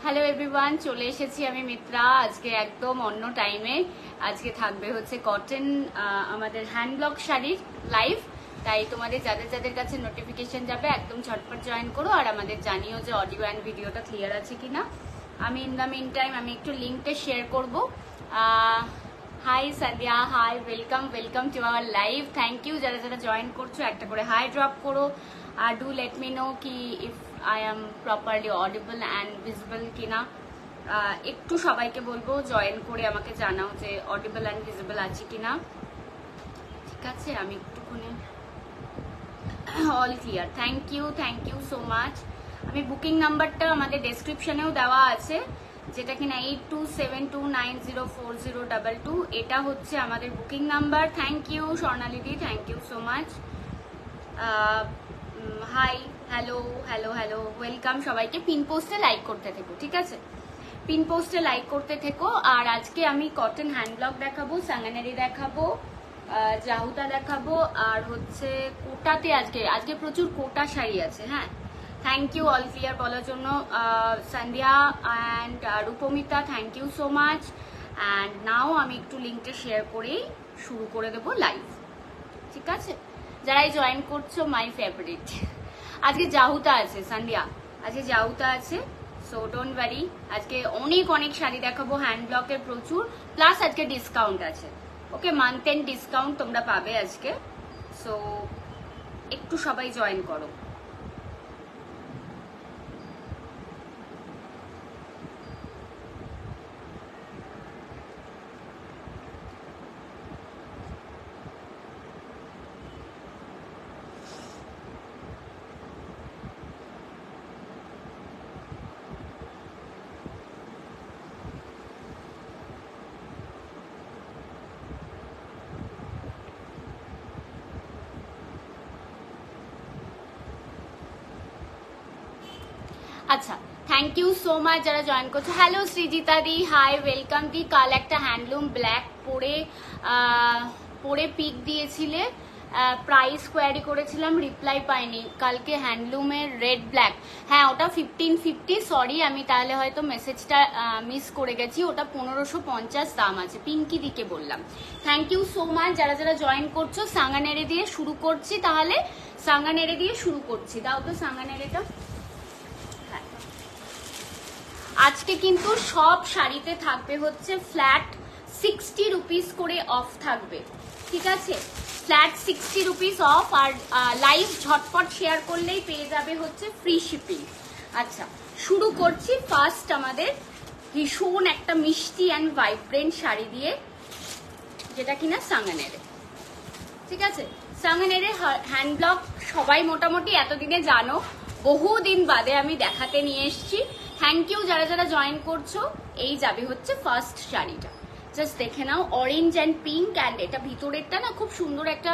Hello everyone, চলে এসেছি আমি মিত্রা। আজকে একদম অন্য টাইমে আজকে থাকবে হচ্ছে কটন আমাদের হ্যান্ড ব্লক শাড়ির লাইভ। তাই তোমাদের যাদের যাদের কাছে নোটিফিকেশন যাবে একদম ঝটপট জয়েন করো, আর আমাদের জানিও যে অডিও অ্যান্ড ভিডিওটা ক্লিয়ার আছে কিনা। আমি ইন দ্য মিন টাইম আমি একটু লিঙ্কটা শেয়ার করবো। Hi Sadia, hi, welcome welcome to our live. Thank you যারা যারা জয়েন করছো, একটা করে হাই ড্রপ করো আর ডু লেট মি নো কি if I am properly audible and visible কিনা। একটু সবাইকে বলবো জয়েন করে আমাকে জানাও যে অডিবল অ্যান্ড ভিজিবল আছে কিনা। ঠিক আছে, আমি একটুখানি all clear. Thank you so much. আমি বুকিং নাম্বারটা আমাদের ডেসক্রিপশনেও দেওয়া আছে, যেটা কিনা 8272904022। এটা হচ্ছে আমাদের বুকিং নাম্বার। থ্যাংক ইউ স্বর্ণালিদি, thank you so much. Hi, hello hello hello, welcome সবাইকে। পিন পোস্টে লাইক করতে থেকো, ঠিক আছে? পিন পোস্টে লাইক করতে থেকো। আর আজকে আমি কটন হ্যান্ড ব্লক দেখাবো, সাঙ্গানেরি দেখাবো, জাহুতা দেখাবো, আর হচ্ছে কোটাতে আজকে প্রচুর কোটা শাড়ি আছে। হ্যাঁ, থ্যাংক ইউ অল ক্লিয়ার বলার জন্য। Sandhya and Rupmita, thank you so much. And now আমি একটু লিঙ্কটা শেয়ার করেই শুরু করে দেবো লাইভ, ঠিক আছে? যারাই জয়েন করছো, মাই ফেভারিট। আজকে জাহুতা আছে সন্ধ্যা, আজকে জাহুতা আছে, সো ডোন্ট ওয়ারি। আজকে অনেক অনেক শাড়ি দেখাবো হ্যান্ড ব্লকের প্রচুর, প্লাস আজকে ডিসকাউন্ট আছে। ওকে, মান্থ এন্ড ডিসকাউন্ট তোমরা পাবে আজকে, সো একটু সবাই জয়েন করো। আচ্ছা, থ্যাংক ইউ সো মাচ যারা জয়েন করছো। হ্যালো সৃজিতা দি, হাই, ওয়েলকাম দি। কাল একটা হ্যান্ডলুম ব্ল্যাক পরে পিক দিয়েছিলে, প্রাইস কোয়ারি করেছিলাম, রিপ্লাই পাইনি। কালকে হ্যান্ডলুমের রেড ব্ল্যাক, হ্যাঁ ওটা 1550। সরি, আমি তাহলে হয়তো মেসেজটা মিস করে গেছি। ওটা 1550 দাম আছে, পিঙ্কি দিকে বললাম। থ্যাংক ইউ সো মাচ যারা যারা জয়েন করছো। সাঙ্গানেরে দিয়ে শুরু করছি, তাহলে সাঙ্গানেরে দিয়ে শুরু করছি। দাও তো সাঙ্গানেরেটা। আজকে কিন্তু সব শাড়িতে থাকবে হচ্ছে ফ্ল্যাট 60 রুপিস করে অফ থাকবে, ঠিক আছে? Flat 60 rupees off. আর লাইভ ঝটপট শেয়ার করলেই পেয়ে যাবে হচ্ছে ফ্রি শিপিং। আচ্ছা, শুরু করছি ফার্স্ট আমাদের ভীষণ একটা মিষ্টি অ্যান্ড ভাইব্রেন্ট শাড়ি দিয়ে, যেটা কিনা সাঙ্গানেরে, ঠিক আছে? সাঙ্গানেরে হ্যান্ড ব্লক সবাই মোটামুটি এতদিনে জানো, বহুদিন বাদে আমি দেখাতে নিয়ে এসেছি। থ্যাংক ইউ যারা যারা জয়েন করছো। এই যাবে হচ্ছে ফার্স্ট শাড়িটা, জাস্ট দেখে নাও, অরেঞ্জ অ্যান্ড পিঙ্ক। অ্যান্ড এটা ভিতরেরটা না খুব সুন্দর একটা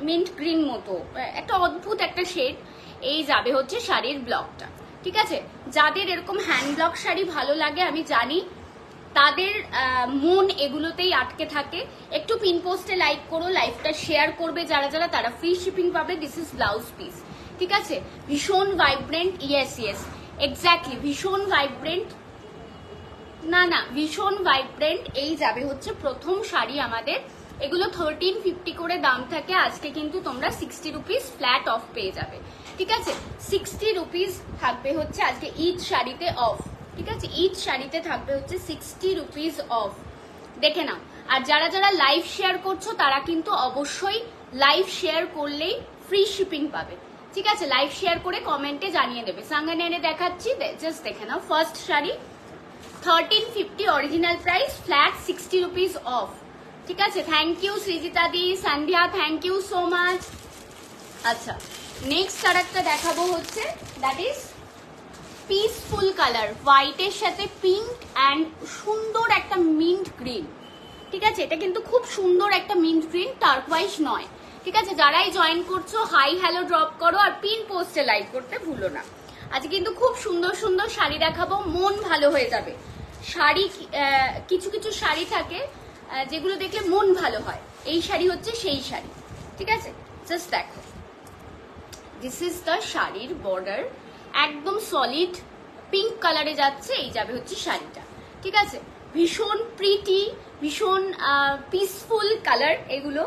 মিন্ট গ্রিন মতো, একটা অদ্ভুত একটা শেড। এই যাবে হচ্ছে শাড়ির ব্লকটা, ঠিক আছে? যাদের এরকম হ্যান্ড ব্লক শাড়ি ভালো লাগে আমি জানি, তাদের মন এগুলোতেই আটকে থাকে। একটু পিন পোস্টে লাইক করো, লাইভটা শেয়ার করবে যারা যারা, তারা ফ্রি শিপিং পাবে। দিস ইজ ব্লাউজ পিস, ঠিক আছে? ভীষণ ভাইব্রেন্ট, ইয়েস এক্স্যাক্টলি, ভীষণ ভাইব্রেন্ট, না ভীষণ ভাইব্রেন্ট। এই যাবে হচ্ছে প্রথম শাড়ি আমাদের। এগুলো 1350 করে দাম থাকে, আজকে কিন্তু তোমরা 60 রুপিস ফ্ল্যাট অফ পেয়ে যাবে, ঠিক আছে? 60 রুপিস থাকবে হচ্ছে আজকে ইচ শাড়িতে অফ, ঠিক আছে? ইচ শাড়িতে থাকবে হচ্ছে 60 রুপিস অফ, দেখে নাও। আর যারা যারা লাইভ শেয়ার করছো তারা কিন্তু অবশ্যই লাইভ শেয়ার করলেই ফ্রি শিপিং পাবে, ঠিক আছে? লাইভ শেয়ার করে কমেন্টে জানিয়ে দেবে। সাঙ্গানেরে দেখাচ্ছি, জাস্ট দেখে নাও। First sari 1350 original price, flat 60 rupees off, ঠিক আছে? Thank you Srijita di, Sandhya, thank you so much. আচ্ছা, নেক্সট আর একটা দেখাবো হচ্ছে, দ্যাট ইজ পিসফুল কালার, হোয়াইটের সাথে পিঙ্ক অ্যান্ড সুন্দর একটা মিন্ট গ্রিন, ঠিক আছে? এটা কিন্তু খুব সুন্দর একটা মিন্ট গ্রিন, টার্কোয়াইজ নয়, ঠিক আছে? যারাই জয়েন করছো হাই হ্যালো ড্রপ করো, আর পিন পোস্টে লাইক করতে ভুলো না। আজকে কিন্তু খুব সুন্দর সুন্দর শাড়ি দেখাবো, মন ভালো হয়ে যাবে। শাড়ি কিছু কিছু শাড়ি থাকে যেগুলো দেখলে মন ভালো হয়, এই শাড়ি হচ্ছে সেই শাড়ি, ঠিক আছে? জাস্ট দেখো, দিস ইজ দ্য শাড়ির বর্ডার, একদম সলিড পিঙ্ক কালারে যাচ্ছে, এই যাবে হচ্ছে শাড়িটা। ঠিক আছে, ভীষণ প্রিটি, ভীষণ পিসফুল কালার, এগুলো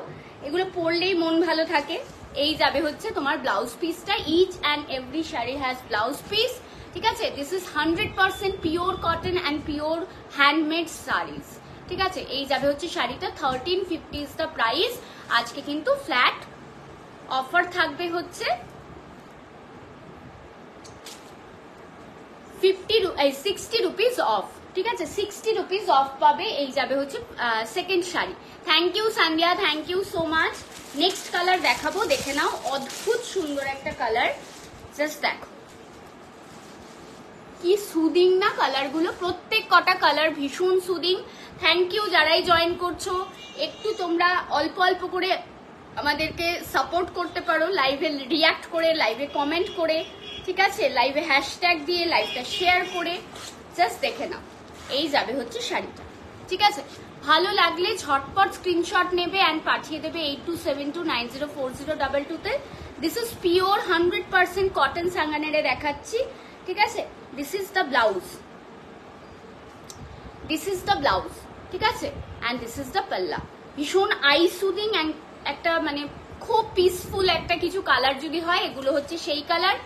এগুলো পরলেই মন ভালো থাকে। এই যাবে হচ্ছে তোমার ব্লাউজ পিসটা, each and every sari has blouse piece. ঠিক আছে, this is 100% pure cotton and pure handmade saris. ঠিক আছে, এই যাবে হচ্ছে শাড়িটা, 1350 ইজ দ্য প্রাইস। আজকে কিন্তু ফ্ল্যাট অফার থাকবে হচ্ছে 60 রুপিস অফ। ঠিক আছে, 60 রুপিস অফ পাবে। এই যাবে হচ্ছে second sari. Thank you Sandhya, thank you so much. Next colour দেখাবো, দেখে নাও, অদ্ভুত সুন্দর একটা কালার। জাস্ট দেখো কি সুদিং না কালারগুলো, প্রত্যেক কটা কালার ভীষণ সুদিং। থ্যাংক ইউ যারাই জয়েন করছো, একটু তোমরা অল্প অল্প করে আমাদেরকে সাপোর্ট করতে পারো, লাইভে রিয়াক্ট করে, লাইভে কমেন্ট করে। ঠিক আছে, লাইভে হ্যাশট্যাগ দিয়ে লাইভটা শেয়ার করে। জাস্ট দেখে নাও, এই যাবে হচ্ছে শাড়িটা। ঠিক আছে, ভালো লাগলে ঝটপট স্ক্রিনশট নেবে অ্যান্ড পাঠিয়ে দেবে 8272904022 তে। দিস ইজ পিওর 100% কটন সাঙ্গানেরে দেখাচ্ছি। ঠিক আছে, this is the blouse, this is the blouse. ঠিক আছে, অ্যান্ড দিস ইজ দ্য পাল্লা। ভীষণ আই সুদিং অ্যান্ড একটা মানে খুব পিসফুল একটা কিছু কালার যদি হয়, এগুলো হচ্ছে সেই কালার।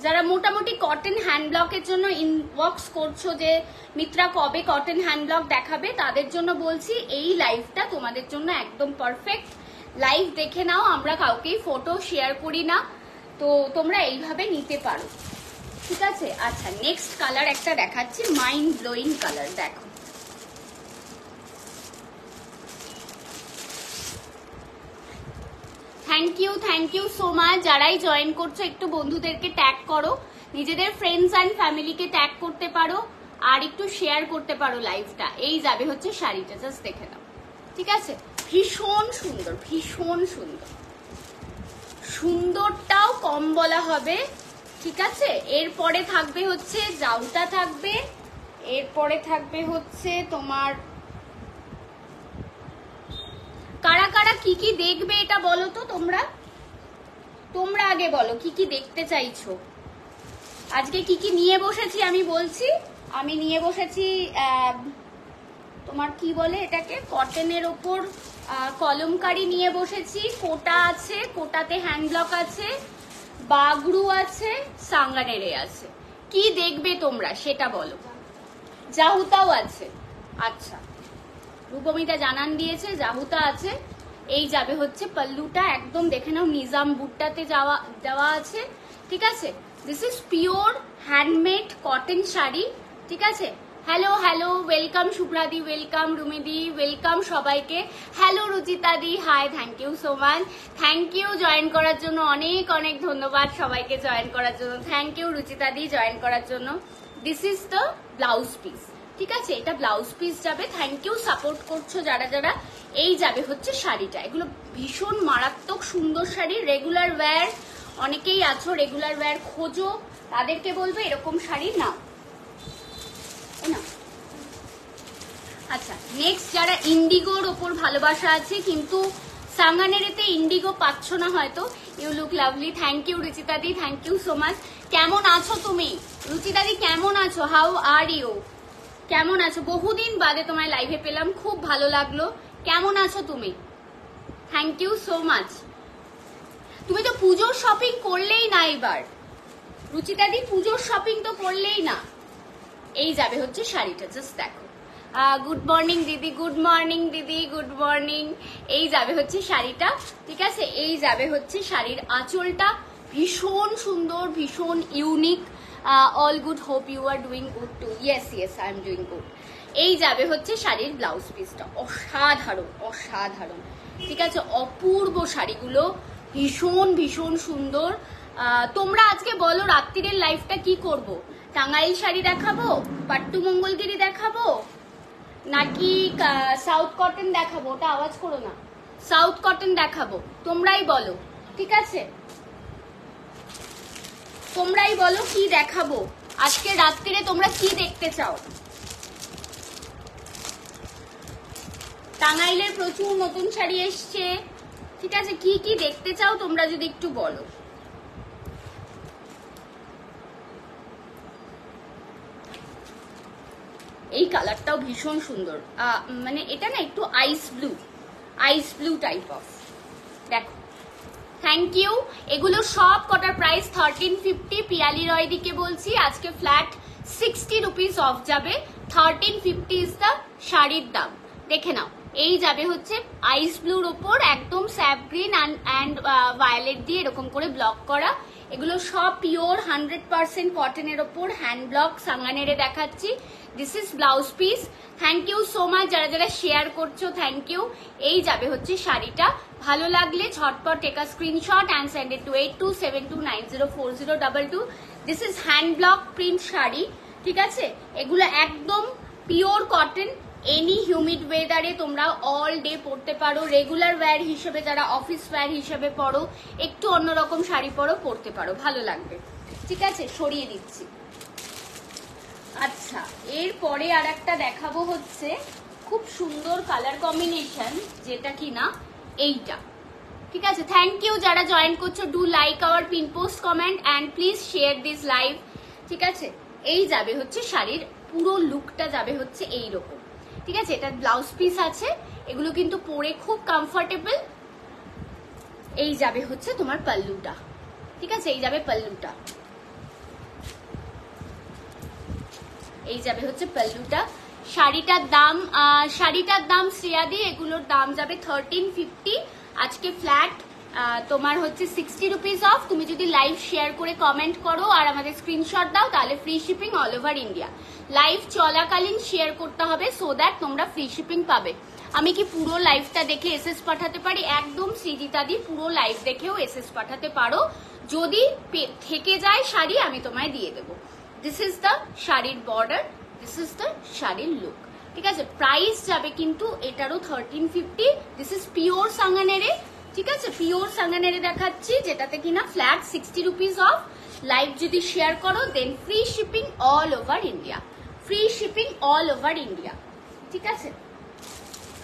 যারা মোটামুটি কটন হ্যান্ড ব্লকের জন্য ইনবক্স করছো যে মিত্রা কবে কটন হ্যান্ড ব্লক দেখাবে, তাদের জন্য বলছি এই লাইভটা তোমাদের জন্য একদম পারফেক্ট। লাইভ দেখে নাও, আমরা কাউকেই ফটো শেয়ার করি না, তো তোমরা এইভাবে নিতে পারো। ঠিক আছে, আচ্ছা নেক্সট কালার একটা দেখাচ্ছি, মাইন্ড ব্লোয়িং কালার। দেখো থ্যাংক ইউ সো মাচ। যারাই জয়েন করছো একটু বন্ধুদেরকে ট্যাগ করো, নিজেদের ফ্রেন্ডস অ্যান্ড ফ্যামিলিকে ট্যাগ করতে পারো, আর একটু শেয়ার করতে পারো লাইভটা। এই যাবে হচ্ছে শাড়িটা, জাস্ট দেখে নাও। ঠিক আছে, ভীষণ সুন্দর, ভীষণ সুন্দর, সুন্দরটাও কম বলা হবে। ঠিক আছে, এরপরে থাকবে হচ্ছে জাউটা থাকবে, এরপরে থাকবে হচ্ছে তোমার কারা কারা কি কি দেখবে এটা বলো তো তোমরা, তোমরা আগে বলো কি কি দেখতে চাইছো। আজকে কি কি নিয়ে বসেছি আমি বলছি। আমি নিয়ে বসেছি তোমার কি বলে এটাকে, কটনের ওপর কলমকারি নিয়ে বসেছি, কোটা আছে, কোটাতে হ্যান্ড ব্লক আছে, বাগরু আছে, সাঙ্গানেরে আছে। কি দেখবে তোমরা সেটা বলো। জাহুতাও আছে, আচ্ছা রূপমিতা জানান দিয়েছে জাহুতা আছে। এই যাবে হচ্ছে পাল্লুটা, একদম দেখে নাও নিজাম বুটটাতে দেওয়া আছে। ঠিক আছে, this is pure handmade cotton sari. ঠিক আছে, হ্যালো হ্যালো, ওয়েলকাম শুভ্রাদি, ওয়েলকাম রুমিদি, ওয়েলকাম সবাইকে। হ্যালো রুচিতাদি, hi, thank you so much. Thank you join করার জন্য, অনেক অনেক ধন্যবাদ সবাইকে জয়েন করার জন্য। থ্যাংক ইউ রুচিতাদি জয়েন করার জন্য। This is the blouse piece. ঠিক আছে, এটা ব্লাউজ পিস যাবে। থ্যাংক ইউ সাপোর্ট করছো যারা যারা। এই যাবে হচ্ছে শাড়িটা, এগুলো ভীষণ মারাত্মক সুন্দর শাড়ি, রেগুলার ওয়্যার। অনেকেই আছো রেগুলার ওয়্যার খোঁজো, তাদেরকে বলবে এরকম শাড়ি নাও। আচ্ছা নেক্সট, যারা ইন্ডিগোর ওপর ভালোবাসা আছে কিন্তু সাঙ্গানেরেতে ইন্ডিগো পাচ্ছ না হয়তো, you look lovely. Thank you রুচিতাদি, থ্যাংক ইউ সো মাচ। কেমন আছো তুমি রুচিতাদি, কেমন আছো, হাউ আর ইউ, কেমন আছো? বহুদিন বাদে তোমায় লাইভে পেলাম, খুব ভালো লাগলো। কেমন আছো তুমি? Thank you so much. তুমি তো পুজোর শপিং করলেই না এবার রুচিতাদি, পুজোর শপিং তো করলেই না। এই যাবে হচ্ছে শাড়িটা, জাস্ট দেখো। গুড মর্নিং দিদি, গুড মর্নিং দিদি, গুড মর্নিং। এই যাবে হচ্ছে শাড়িটা। ঠিক আছে, এই যাবে হচ্ছে শাড়ির আঁচলটা, ভীষণ সুন্দর, ভীষণ unique. All good, hope you are doing good too. Yes yes, I am doing good. এই যাবে হচ্ছে শাড়ির ব্লাউজ পিসটা, অসাধারণ অসাধারণ। ঠিক আছে, অপূর্ব শাড়িগুলো, ভীষণ ভীষণ সুন্দর। তোমরা আজকে বলো রাত্রিরের লাইফটা কি করব? টাঙ্গাইল শাড়ি দেখাবো, পাট্টু মঙ্গলগিরি দেখাবো, নাকি সাউথ কটন দেখাবো? ওটা আওয়াজ করো না। সাউথ কটন দেখাবো, তোমরাই বলো। ঠিক আছে, তোমরাই বলো কি দেখাবো আজকে রাত্রিরে, তোমরা কি দেখতে চাও? টাঙ্গাইলের প্রচুর নতুন শাড়ি এসছে। ঠিক আছে, কি কি দেখতে চাও তোমরা যদি একটু বলো। এই কালারটাও ভীষণ সুন্দর, মানে এটা না একটু আইস ব্লু টাইপ অফ। দেখো, থ্যাংক ইউ। এগুলো সব কটার প্রাইস 1350। পিয়ালি রয় দিকে বলছি আজকে ফ্ল্যাট 60 রুপিস অফ যাবে। 1350 ইজ দ্য শাড়ির দাম। দেখে নাও, এই যাবে হচ্ছে আইস ব্লুর ওপর একদম স্যাপ গ্রিন অ্যান্ড ভায়োলেট দিয়ে এরকম করে ব্লক করা। এগুলো সব পিওর 100% কটনের ওপর হ্যান্ড ব্লক সাঙ্গানেরে দেখাচ্ছি। This is blouse piece. Thank you so much যারা যারা শেয়ার করছো, থ্যাংক ইউ। এই যাবে হচ্ছে শাড়িটা। ভালো লাগলে ঝটপট take a screenshot and send it to 8272904022। This is hand block print sari, ঠিক আছে? এগুলো একদম পিওর কটন। এনি হিউমিড ওয়েদারে তোমরা অল ডে পরতে পারো। রেগুলার ওয়্যার হিসেবে, যারা অফিস ওয়্যার হিসেবে পরো, একটু অন্যরকম শাড়ি পরো, পরতে পারো, ভালো লাগবে। ঠিক আছে, সরিয়ে দিচ্ছি। আচ্ছা, এরপরে আর একটা দেখাবো হচ্ছে খুব সুন্দর কালার কম্বিনেশন, যেটা কিনা এইটা। ঠিক আছে, থ্যাংক ইউ যারা জয়েন করছো। Do like our pin post, comment and please share this live. ঠিক আছে, এই যাবে হচ্ছে শাড়ির পুরো লুকটা যাবে হচ্ছে এইরকম। ঠিক আছে, এটার ব্লাউজ পিস আছে। এগুলো কিন্তু পরে খুব কমফোর্টেবল। এই যাবে হচ্ছে তোমার পাল্লুটা। ঠিক আছে, এই যাবে পাল্লুটা, এই যাবে হচ্ছে পাল্লুটা। শাড়িটার দাম শ্রেয়াদি, এগুলোর দাম যাবে 1350। আজকে ফ্ল্যাট তোমার হচ্ছে 60 রুপিস অফ। তুমি যদি লাইভ শেয়ার করে কমেন্ট করো আর আমাদের স্ক্রিনশট দাও, তাহলে free shipping all over India. Live চলাকালীন শেয়ার করতে হবে, সো দ্যাট তোমরা ফ্রি শিপিং পাবে। আমি কি পুরো লাইভটা দেখে এসএস পাঠাতে পারি? একদম সৃজিতাদি, পুরো লাইভ দেখেও এসএস পাঠাতে পারো। যদি থেকে যায় শাড়ি, আমি তোমায় দিয়ে দেবো। দিস ইজ দ্য শাড়ির বর্ডার, দিস ইজ দ্য শাড়ির লুক। ঠিক আছে, প্রাইস যাবে কিন্তু এটারও 1350। This is pure Sanganeri. ঠিক আছে, পিওর সাঙ্গানেরে দেখাচ্ছি, যেটাতে কিনা ফ্ল্যাট 60 রুপিস অফ। লাইভ যদি শেয়ার করো, then free shipping all over India, free shipping all over India. ঠিক আছে,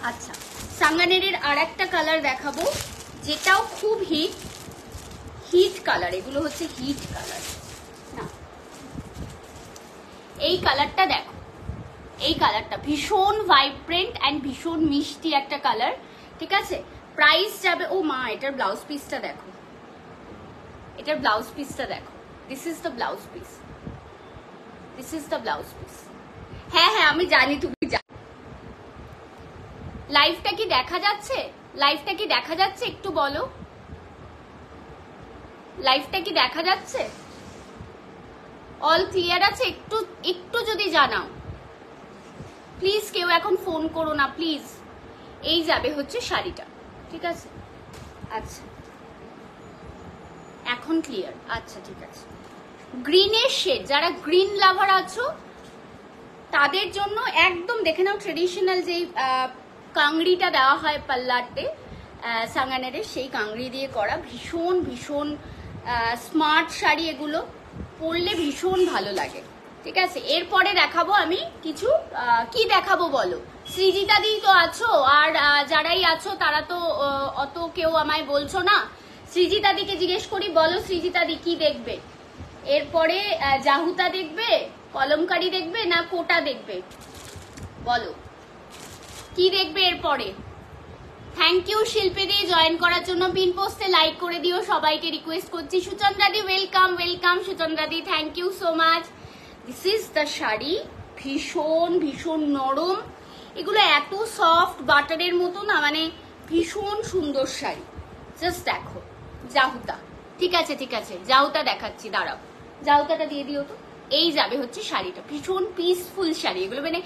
আচ্ছা, সাঙ্গানেরের আর একটা কালার দেখাবো, যেটাও খুব হিট কালার। এগুলো হচ্ছে হিট কালার। না, এই কালারটা দেখো, এই কালারটা ভীষণ ভাইব্রেন্ট অ্যান্ড ভীষণ মিষ্টি একটা কালার। ঠিক আছে, প্রাইস যাবে, ও মা, এটার ব্লাউজ পিসটা দেখো, এটার ব্লাউজ পিসটা দেখো। This is the blouse piece, this is the blouse piece. হ্যাঁ হ্যাঁ, আমি জানি তুমি লাইভটা কি দেখা যাচ্ছে? লাইভটা কি দেখা যাচ্ছে? একটু বলো, লাইভটা কি দেখা যাচ্ছে? অল ক্লিয়ার আছে? একটু যদি জানাও প্লিজ। কেউ এখন ফোন করো না প্লিজ। এই যাবে হচ্ছে শাড়িটা। ঠিক আছে, আচ্ছা এখন ক্লিয়ার। আচ্ছা ঠিক আছে, গ্রিনের শেড, যারা গ্রিন লাভার আছো তাদের জন্য একদম দেখে নাও, ট্রেডিশনাল যেই কাংড়িটা দেওয়া হয় পাল্লাতে সাঙ্গানেরে, সেই কাংড়ি দিয়ে করা ভীষণ ভীষণ স্মার্ট শাড়ি। এগুলো পরলে ভীষণ ভালো লাগে। ঠিক আছে, এরপরে দেখাবো আমি কিছু, কি দেখাবো বলো? সৃজিতাদি তো আছো, আর যারাই আছো তারা তো অত কেউ আমায় বলছো না। সৃজিতাদিকে জিজ্ঞেস করি, বলো সৃজিতাদি কি দেখবে? এরপরে জাহুতা দেখবে, কলমকারি দেখবে, না কোটা দেখবে? বলো কি দেখবে এরপরে। থ্যাংক ইউ শিল্পীদি জয়েন করার জন্য। পিন পোস্টে লাইক করে দিও, সবাইকে রিকোয়েস্ট করছি। সুচন্দ্রাদি ওয়েলকাম, ওয়েলকাম সুচন্দ্রাদি, thank you so much. This is the sari, ভীষণ ভীষণ নরম। এগুলো এত সফট বাটারের মতো না, মানে ভীষণ সুন্দর শাড়ি। জাস্ট দেখো জাহুতা। ঠিক আছে ঠিক আছে, জাহুতা দেখাচ্ছি, দাঁড়াও, জাহুতাটা দিয়ে দিও তো। এই যাবে হচ্ছে শাড়িটা, ভীষণ পিসফুল শাড়ি। এগুলো মানে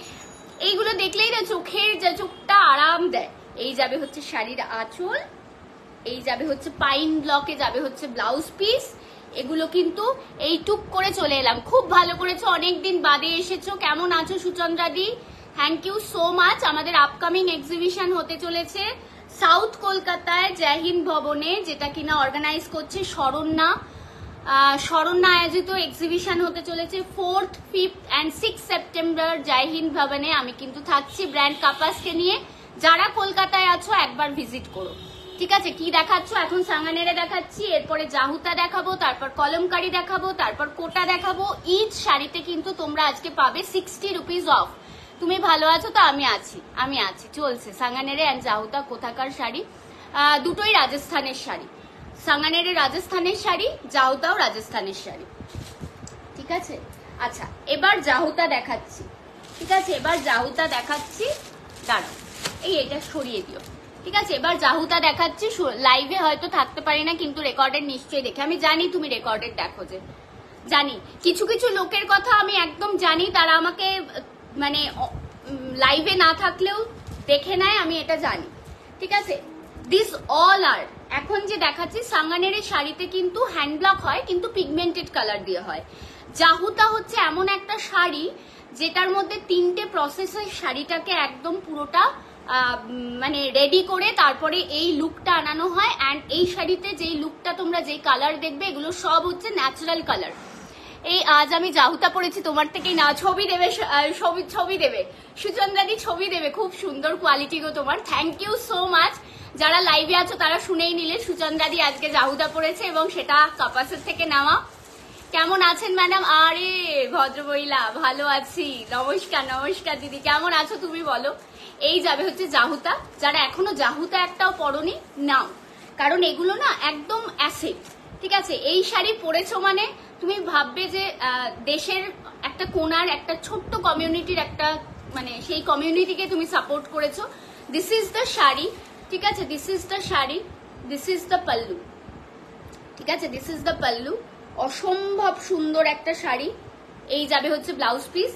এইগুলো দেখলেই না চোখটা আরাম দেয়। এই যাবে হচ্ছে শাড়ির আঁচল, এই যাবে হচ্ছে পাইন ব্লকে যাবে হচ্ছে ব্লাউজ পিস। এগুলো কিন্তু এই টুক করে চলে এলাম। খুব ভালো করেছো, অনেকদিন বাদে এসেছো। কেমন আছো সুচন্দ্রাদি? Thank you so much. আমাদের আপকামিং এক্সিবিশন হতে চলেছে সাউথ কলকাতায় জয় হিন্দ ভবনে, যেটা কিনা অর্গানাইজ করছে শরণ্যা আয়োজিত এক্সিবিশন হতে চলেছে 4th, 5th and 6th September জয় হিন্দ ভবনে। আমি কিন্তু থাকছি ব্র্যান্ড কাপাসকে নিয়ে। যারা কলকাতায় আছো একবার ভিজিট করো। ঠিক আছে, কি দেখাচ্ছ এখন? সাঙ্গানেরে দেখাচ্ছি, এরপরে জাহুতা দেখাবো, তারপর কলমকারি দেখাবো, তারপর কোটা দেখাবো। ইচ শাড়িতে কিন্তু তোমরা আজকে পাবে 60 রুপিস অফ। তুমি ভালো আছো তো? আমি আছি, চলছে। সাঙ্গানেরে অ্যান্ড জাহুতা কোথাকার শাড়ি? দুটোই রাজস্থানের শাড়ি। সাঙ্গানেরে রাজস্থানের শাড়ি, জাহুতাও রাজস্থানের শাড়ি, ঠিক আছে। আচ্ছা, এবার জাহুতা দেখাচ্ছি, ঠিক আছে। এবার জাহুতা দেখাচ্ছি, দাঁড়াও এটা সরিয়ে দিও, ঠিক আছে। এবার জাহুতা দেখাচ্ছি। লাইভে হয়তো থাকতে পারি না, কিন্তু রেকর্ডেড নিশ্চয়ই দেখে। আমি জানি তুমি রেকর্ডেড দেখো, যে জানি কিছু কিছু লোকের কথা আমি একদম জানি, তারা আমাকে মানে লাইভে না থাকলেও দেখে নেয়, আমি এটা জানি, ঠিক আছে। দিস অল আর এখন যে দেখাচ্ছি সাঙ্গানেরের শাড়িতে কিন্তু হ্যান্ড ব্লক হয়, কিন্তু পিগমেন্টেড কালার দিয়ে হয়। জাহুতা হচ্ছে এমন একটা শাড়ি যেটার মধ্যে 3টে প্রসেসের শাড়িটাকে একদম পুরোটা মানে রেডি করে তারপরে এই লুকটা আনানো হয়। অ্যান্ড এই শাড়িতে যেই লুকটা তোমরা যেই কালার দেখবে, এগুলো সব হচ্ছে ন্যাচারাল কালার। এই আজ আমি জাহুতা পরেছি, তোমার থেকেই না, ছবি দেবে, ছবি দেবে সুচন্দ্রাদি, ছবি দেবে। খুব সুন্দর কোয়ালিটি গো তোমার, থ্যাংক ইউ সো মাচ। যারা লাইভে আছো তারা শুনেই নিলে সুচন্দ্রাদি আজকে জাহুতা পরেছে এবং সেটা কাপাসের থেকে নেওয়া। কেমন আছেন ম্যাডাম? আরে ভদ্রমহিলা, ভালো আছি, নমস্কার। নমস্কার দিদি, কেমন আছো তুমি বলো? এই যাবে হচ্ছে জাহুতা। যারা এখনো জাহুতা একটাও পরনি, নাও, কারণ এগুলো না একদম অ্যাসিড, ঠিক আছে। এই শাড়ি পরেছো মানে তুমি ভাববে যে দেশের একটা কোনার একটা ছোট্ট কমিউনিটির একটা মানে সেই কমিউনিটিকে তুমি সাপোর্ট করেছো। দিস ইজ দ্য শাড়ি, ঠিক আছে। This is the sari, this is the pallu, ঠিক আছে। দিস ইজ দ্য পাল্লু, অসম্ভব সুন্দর একটা শাড়ি। এই যাবে হচ্ছে ব্লাউজ পিস।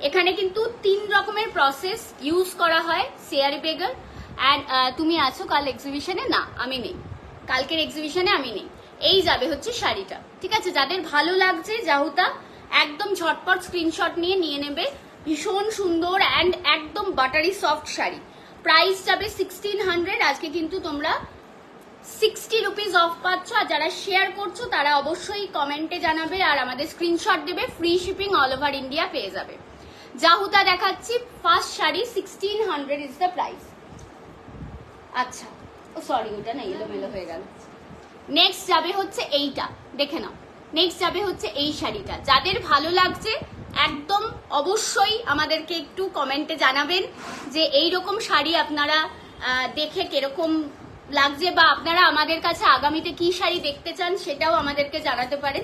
এখানে কিন্তু 3 রকমের প্রসেস ইউজ করা হয় শেয়ারি বেগার। অ্যান্ড তুমি আছো কাল এক্সিবিশনে? না, আমি নেই, কালকের এক্সিবিশনে আমি নেই। এই যাবে হচ্ছে শাড়িটা, ঠিক আছে। যাদের ভালো লাগছে জাহুতা, একদম ঝটপট স্ক্রিনশট নিয়ে নেবে। ভীষণ সুন্দর অ্যান্ড একদম বাটারি সফট শাড়ি। প্রাইস যাবে 1600। আজকে কিন্তু তোমরা 60 রুপিস অফ পাচ্ছ। আর যারা শেয়ার করছো তারা অবশ্যই কমেন্টে জানাবে আর আমাদের স্ক্রিনশট দেবে। Free shipping all over India পেয়ে যাবে। জাহুতা দেখাচ্ছি, first sari 1600 is the price. আচ্ছা, ও সরি, ওটা না এলোমেলো হয়ে গেল। নেক্সট যাবে হচ্ছে এইটা, দেখে নাও। নেক্সট যাবে হচ্ছে এই শাড়িটা। যাদের ভালো লাগছে একদম অবশ্যই আমাদেরকে একটু কমেন্টে জানাবেন যে এইরকম শাড়ি আপনারা দেখে কিরকম লাগছে, বা আপনারা আমাদের কাছে আগামীতে কি শাড়ি দেখতে চান সেটাও আমাদেরকে জানাতে পারেন।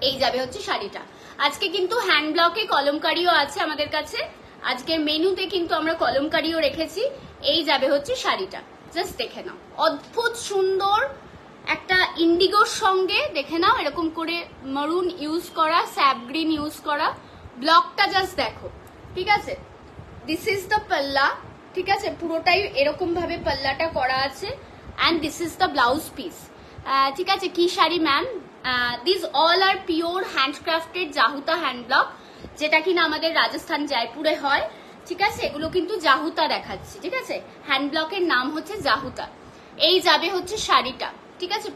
এই যাবে হচ্ছে শাড়িটা। আজকে কিন্তু হ্যান্ড ব্লকে কলমকারিও আছে আমাদের কাছে। আজকের মেনুতে কিন্তু আমরা কলমকারিও রেখেছি। এই যাবে হচ্ছে শাড়িটা, জাস্ট দেখে নাও। অদ্ভুত সুন্দর একটা ইন্ডিগোর সঙ্গে, দেখে নাও, এরকম করে মারুন ইউজ করা, স্যাপ গ্রিন ইউজ করা। ব্লকটা জাস্ট দেখো, ঠিক আছে। দিস ইজ দ্য পাল্লা, ঠিক আছে। পুরোটাই এরকম ভাবে পাল্লাটা করা আছে। And this is the blouse piece, ঠিক আছে। কি sari ma'am? This all are pure handcrafted জাহুতা হ্যান্ড ব্লক, যেটা কিনা আমাদের রাজস্থান জয়পুরে হয়, ঠিক আছে। এগুলো কিন্তু জাহুতা দেখাচ্ছি, ঠিক আছে। হ্যান্ড ব্লকের নাম হচ্ছে জাহুতা। এই যাবে হচ্ছে শাড়িটা, ঠিক আছে।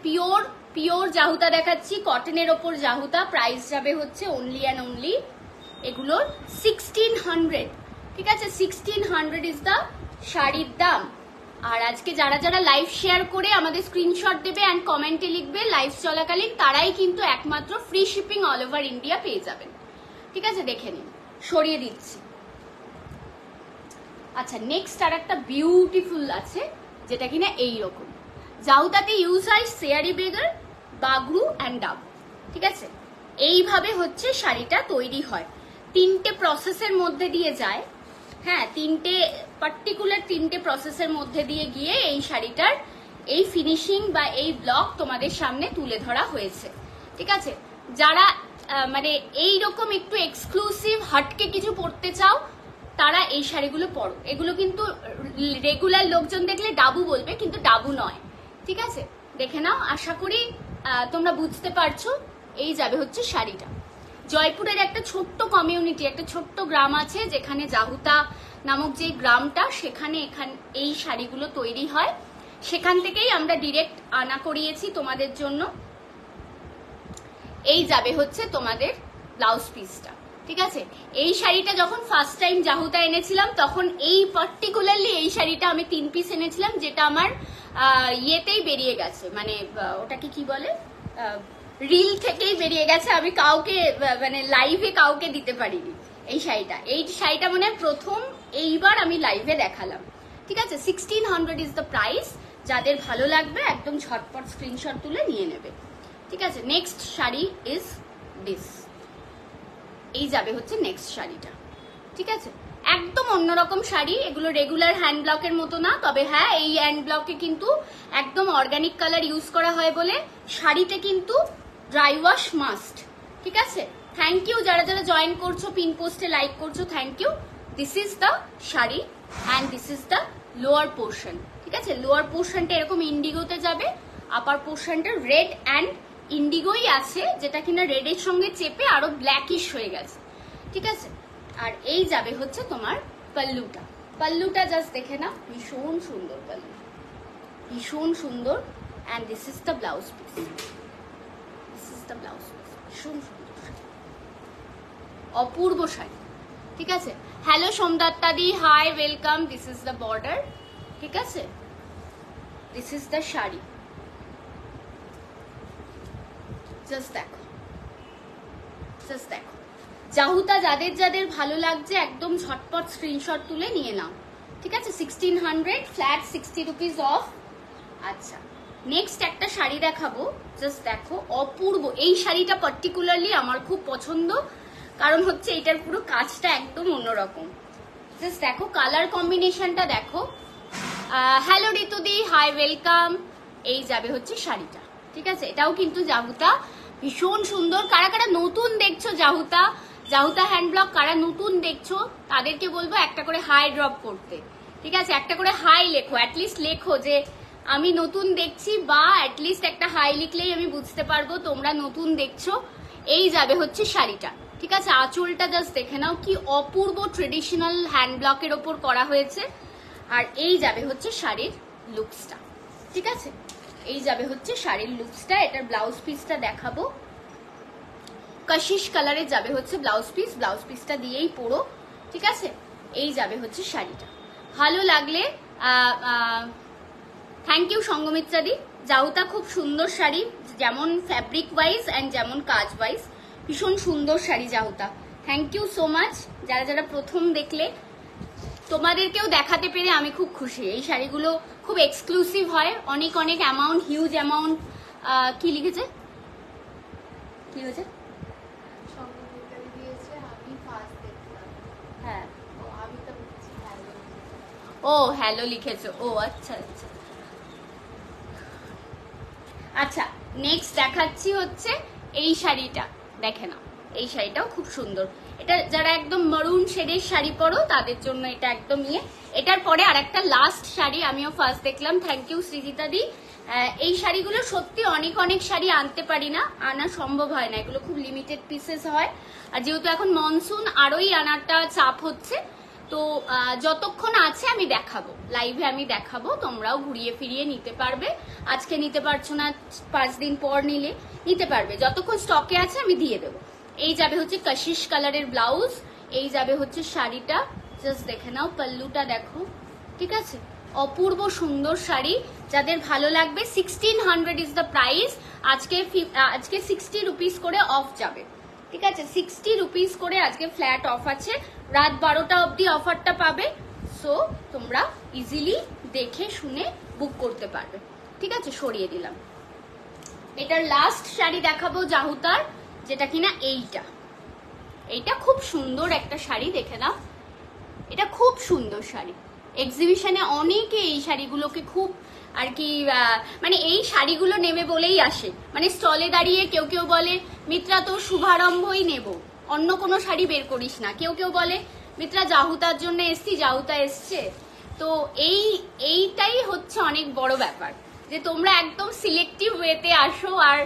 পিওর জাহুতা দেখাচ্ছি, কটনের ওপর জাহুতা। প্রাইস যাবে হচ্ছে অনলি অ্যান্ড অনলি এগুলোর 1600, ঠিক আছে। 1600 ইজ দ্য শাড়ির দাম। আর আজকে যারা যারা লাইভ শেয়ার করে আমাদের স্ক্রিনশট দেবে অ্যান্ড কমেন্টে লিখবে লাইভ চলাকালীন, তারাই কিন্তু একমাত্র free shipping all over India পেয়ে যাবেন, ঠিক আছে। দেখে নিন, সরিয়ে দিচ্ছি। আচ্ছা, নেক্সট আর একটা বিউটিফুল আছে, যেটা কিনা এইরকম। জাহুতাতে ইউজ হয় শেয়ারি বেগার, বাগরু অ্যান্ড ডাব, ঠিক আছে। এইভাবে হচ্ছে শাড়িটা তৈরি হয়। 3টে প্রসেসের মধ্যে দিয়ে যায়, হ্যাঁ, 3টে পার্টিকুলার 3টে প্রসেসের মধ্যে দিয়ে গিয়ে এই শাড়িটার এই ফিনিশিং বা এই ব্লক তোমাদের সামনে তুলে ধরা হয়েছে, ঠিক আছে। যারা মানে এইরকম একটু এক্সক্লুসিভ হাটকে কিছু পড়তে চাও, তারা এই শাড়িগুলো পরো। এগুলো কিন্তু রেগুলার লোকজন দেখলে ডাবু বলবে, কিন্তু ডাবু নয়, ঠিক আছে। দেখে নাও, আশা করি তোমরা বুঝতে পারছো। এই যাবে হচ্ছে শাড়িটা। জয়পুরের একটা ছোট্ট কমিউনিটি, একটা ছোট্ট গ্রাম আছে, যেখানে জাহুতা নামক যে গ্রামটা, সেখানে এই শাড়িগুলো তৈরি হয়। সেখান থেকেই আমরা ডিরেক্ট আনা করিয়েছি তোমাদের জন্য। এই যাবে হচ্ছে তোমাদের ব্লাউজ পিসটা, ঠিক আছে। এই শাড়িটা যখন ফার্স্ট টাইম জাহুতা এনেছিলাম, তখন এই পার্টিকুলারলি এই শাড়িটা আমি 3 পিস এনেছিলাম, যেটা আমার ইয়েতেই বেরিয়ে গেছে, মানে ওটাকে কি বলে, রিল থেকেই বেরিয়ে গেছে। আমি কাউকে মানে লাইভে কাউকে দিতে পারিনি। এই শাড়িটা মানে প্রথম এইবার আমি লাইভে দেখালাম, ঠিক আছে। 1600 ইজ দ্য প্রাইস। যাদের ভালো লাগবে একদম ঝটপট স্ক্রিনশট তুলে নিয়ে নেবে, ঠিক আছে। নেক্সট শাড়ি ইজ দিস, এই যাবে হচ্ছে নেক্সট শাড়িটা, ঠিক আছে। একদম অন্যরকম শাড়ি, এগুলো রেগুলার হ্যান্ড ব্লকের মতো না, তবে হ্যাঁ এই হ্যান্ড ব্লকে কিন্তু একদম অর্গানিক কালার ইউজ করা হয় বলে শাড়িতে কিন্তু ড্রাই ওয়াশ মাস্ট, ঠিক আছে। থ্যাংক ইউ যারা যারা জয়েন করছো, পিন পোস্টে লাইক করছো, thank you. This is the sari and this is the lower portion, ঠিক আছে। লোয়ার পোর্শনটা এরকম ইন্ডিগোতে যাবে, আপার পোর্শনটা রেড অ্যান্ড ইন্ডিগোই আছে, যেটা কিনা রেডের সঙ্গে চেপে আরো ব্ল্যাকিশ হয়ে গেছে, ঠিক আছে। আর এই যাবে হচ্ছে তোমার পাল্লুটা। পাল্লুটা জাস্ট দেখে না, ভীষণ সুন্দর পাল্লু, ভীষণ সুন্দর। And this is the blouse piece, this is the blouse piece, ভীষণ সুন্দর, অপূর্ব শাড়ি, ঠিক আছে। হ্যালো সোমদত্তাদি, hi, welcome. This is the border, ঠিক আছে। This is the sari, just দেখো, জাস্ট দেখো। জাহুতা যাদের যাদের ভালো লাগছে একদম ঝটপট স্ক্রিনশট তুলে নিয়ে নাও, ঠিক আছে। 1600 ফ্ল্যাট 60 রুপিস অফ। আচ্ছা, নেক্সট একটা শাড়ি দেখাবো, জাস্ট দেখো, অপূর্ব। এই শাড়িটা পার্টিকুলারলি আমার খুব পছন্দ, কারণ হচ্ছে এটার পুরো কাজটা একদম অন্যরকম। জাস্ট দেখো, কালার কম্বিনেশনটা দেখো। হ্যালো ঋতুদি, হাই, ওয়েলকাম। এই যাবে হচ্ছে শাড়িটা, ঠিক আছে। এটাও কিন্তু জাহুতা, ভীষণ সুন্দর। কারা কারা নতুন দেখছো জাহুতা, জাহুতা হ্যান্ড ব্লক কারা নতুন দেখছো তাদেরকে বলবো একটা করে হাই ড্রপ করতে, ঠিক আছে। একটা করে হাই লেখো, অ্যাটলিস্ট লেখো যে আমি নতুন দেখছি, বা অ্যাটলিস্ট একটা হাই লিখলেই আমি বুঝতে পারবো তোমরা নতুন দেখছো। এই যাবে হচ্ছে শাড়িটা, ঠিক আছে। আঁচলটা জাস্ট দেখে নাও, কি অপূর্ব ট্রেডিশনাল হ্যান্ড ব্লকের ওপর করা হয়েছে। আর এই যাবে হচ্ছে শাড়ির লুকসটা, ঠিক আছে। এই যাবে হচ্ছে শাড়ির লুকসটা। এটার ব্লাউজ পিসটা দেখাবো, কাশিশ কালারে যাবে হচ্ছে ব্লাউজ পিস। ব্লাউজ পিসটা দিয়েই পরো, ঠিক আছে। এই যাবে হচ্ছে শাড়িটা। ভালো লাগলে থ্যাংক ইউ সঙ্গমিত্রাদি। জাহুতা খুব সুন্দর শাড়ি, যেমন ফ্যাব্রিক ওয়াইজ অ্যান্ড যেমন কাজ ওয়াইজ, ভীষণ সুন্দর শাড়ি জাহুতা। Thank you so much. যারা যারা প্রথম দেখলে, তোমাদেরকেও দেখাতে পেরে আমি খুব খুশি। এই শাড়িগুলো খুব এক্সক্লুসিভ হয়, অনেক অনেক অ্যামাউন্ট, হিউজ অ্যামাউন্ট। কি লিখেছে, কি হয়েছে? হ্যাঁ, ও হ্যালো লিখেছো, ও আচ্ছা আচ্ছা আচ্ছা। নেক্সট দেখাচ্ছি হচ্ছে এই শাড়িটা, দেখে নাও। এই শাড়িটাও খুব সুন্দর। এটা যারা একদম মারুন শেডের শাড়ি পরো তাদের জন্য এটা একদম ইয়ে। এটার পরে আর একটা লাস্ট শাড়ি আমিও ফার্স্ট দেখলাম, থ্যাংক ইউ সৃজিতা দি। এই শাড়িগুলো সত্যি অনেক অনেক শাড়ি আনতে পারি না, আনা সম্ভব হয় না, এগুলো খুব লিমিটেড পিসেস হয়। আর যেহেতু এখন মনসুন, আরোই আনাটা চাপ হচ্ছে, তো যতক্ষণ আছে আমি দেখাবো, লাইভে আমি দেখাবো, তোমরাও ঘুরিয়ে ফিরিয়ে নিতে পারবে। আজকে নিতে পারছো না, 5 দিন পর নিলে নিতে পারবে, যতক্ষণ স্টকে আছে আমি দিয়ে দেবো। এই যাবে হচ্ছে কাশিশ কালারের ব্লাউজ, এই যাবে হচ্ছে শাড়িটা, জাস্ট দেখে নাও। পাল্লুটা দেখো, ঠিক আছে। অপূর্ব সুন্দর শাড়ি, যাদের ভালো লাগবে। 1600 ইজ দ্য প্রাইস। আজকে 60 রুপিস করে অফ যাবে, ঠিক আছে। 60 রুপিস করে আজকে ফ্ল্যাট অফ আছে, রাত 12টা অবধি অফারটা পাবে। সো তোমরা ইজিলি দেখে শুনে বুক করতে পারবে, ঠিক আছে। সরিয়ে দিলাম। এটার লাস্ট শাড়ি দেখাবো জাহুতার, যেটা কিনা এইটা খুব সুন্দর একটা শাড়ি, দেখে নাও। এটা খুব সুন্দর শাড়ি, এক্সিবিশনে অনেকে এই শাড়িগুলোকে খুব আর কি মানে এই শাড়িগুলো নেবে বলেই আসে। মানে স্টলে দাঁড়িয়ে কেউ কেউ বলে মিত্রা তো শুভারম্ভই নেব, অন্য কোনো শাড়ি বের করিস না। কেউ কেউ বলে মিত্রা জাহুতার জন্য এসছি, জাহুতা এসছে। তো এইটাই হচ্ছে অনেক বড় ব্যাপার, যে তোমরা একদম সিলেক্টিভ ওয়েতে আসো আর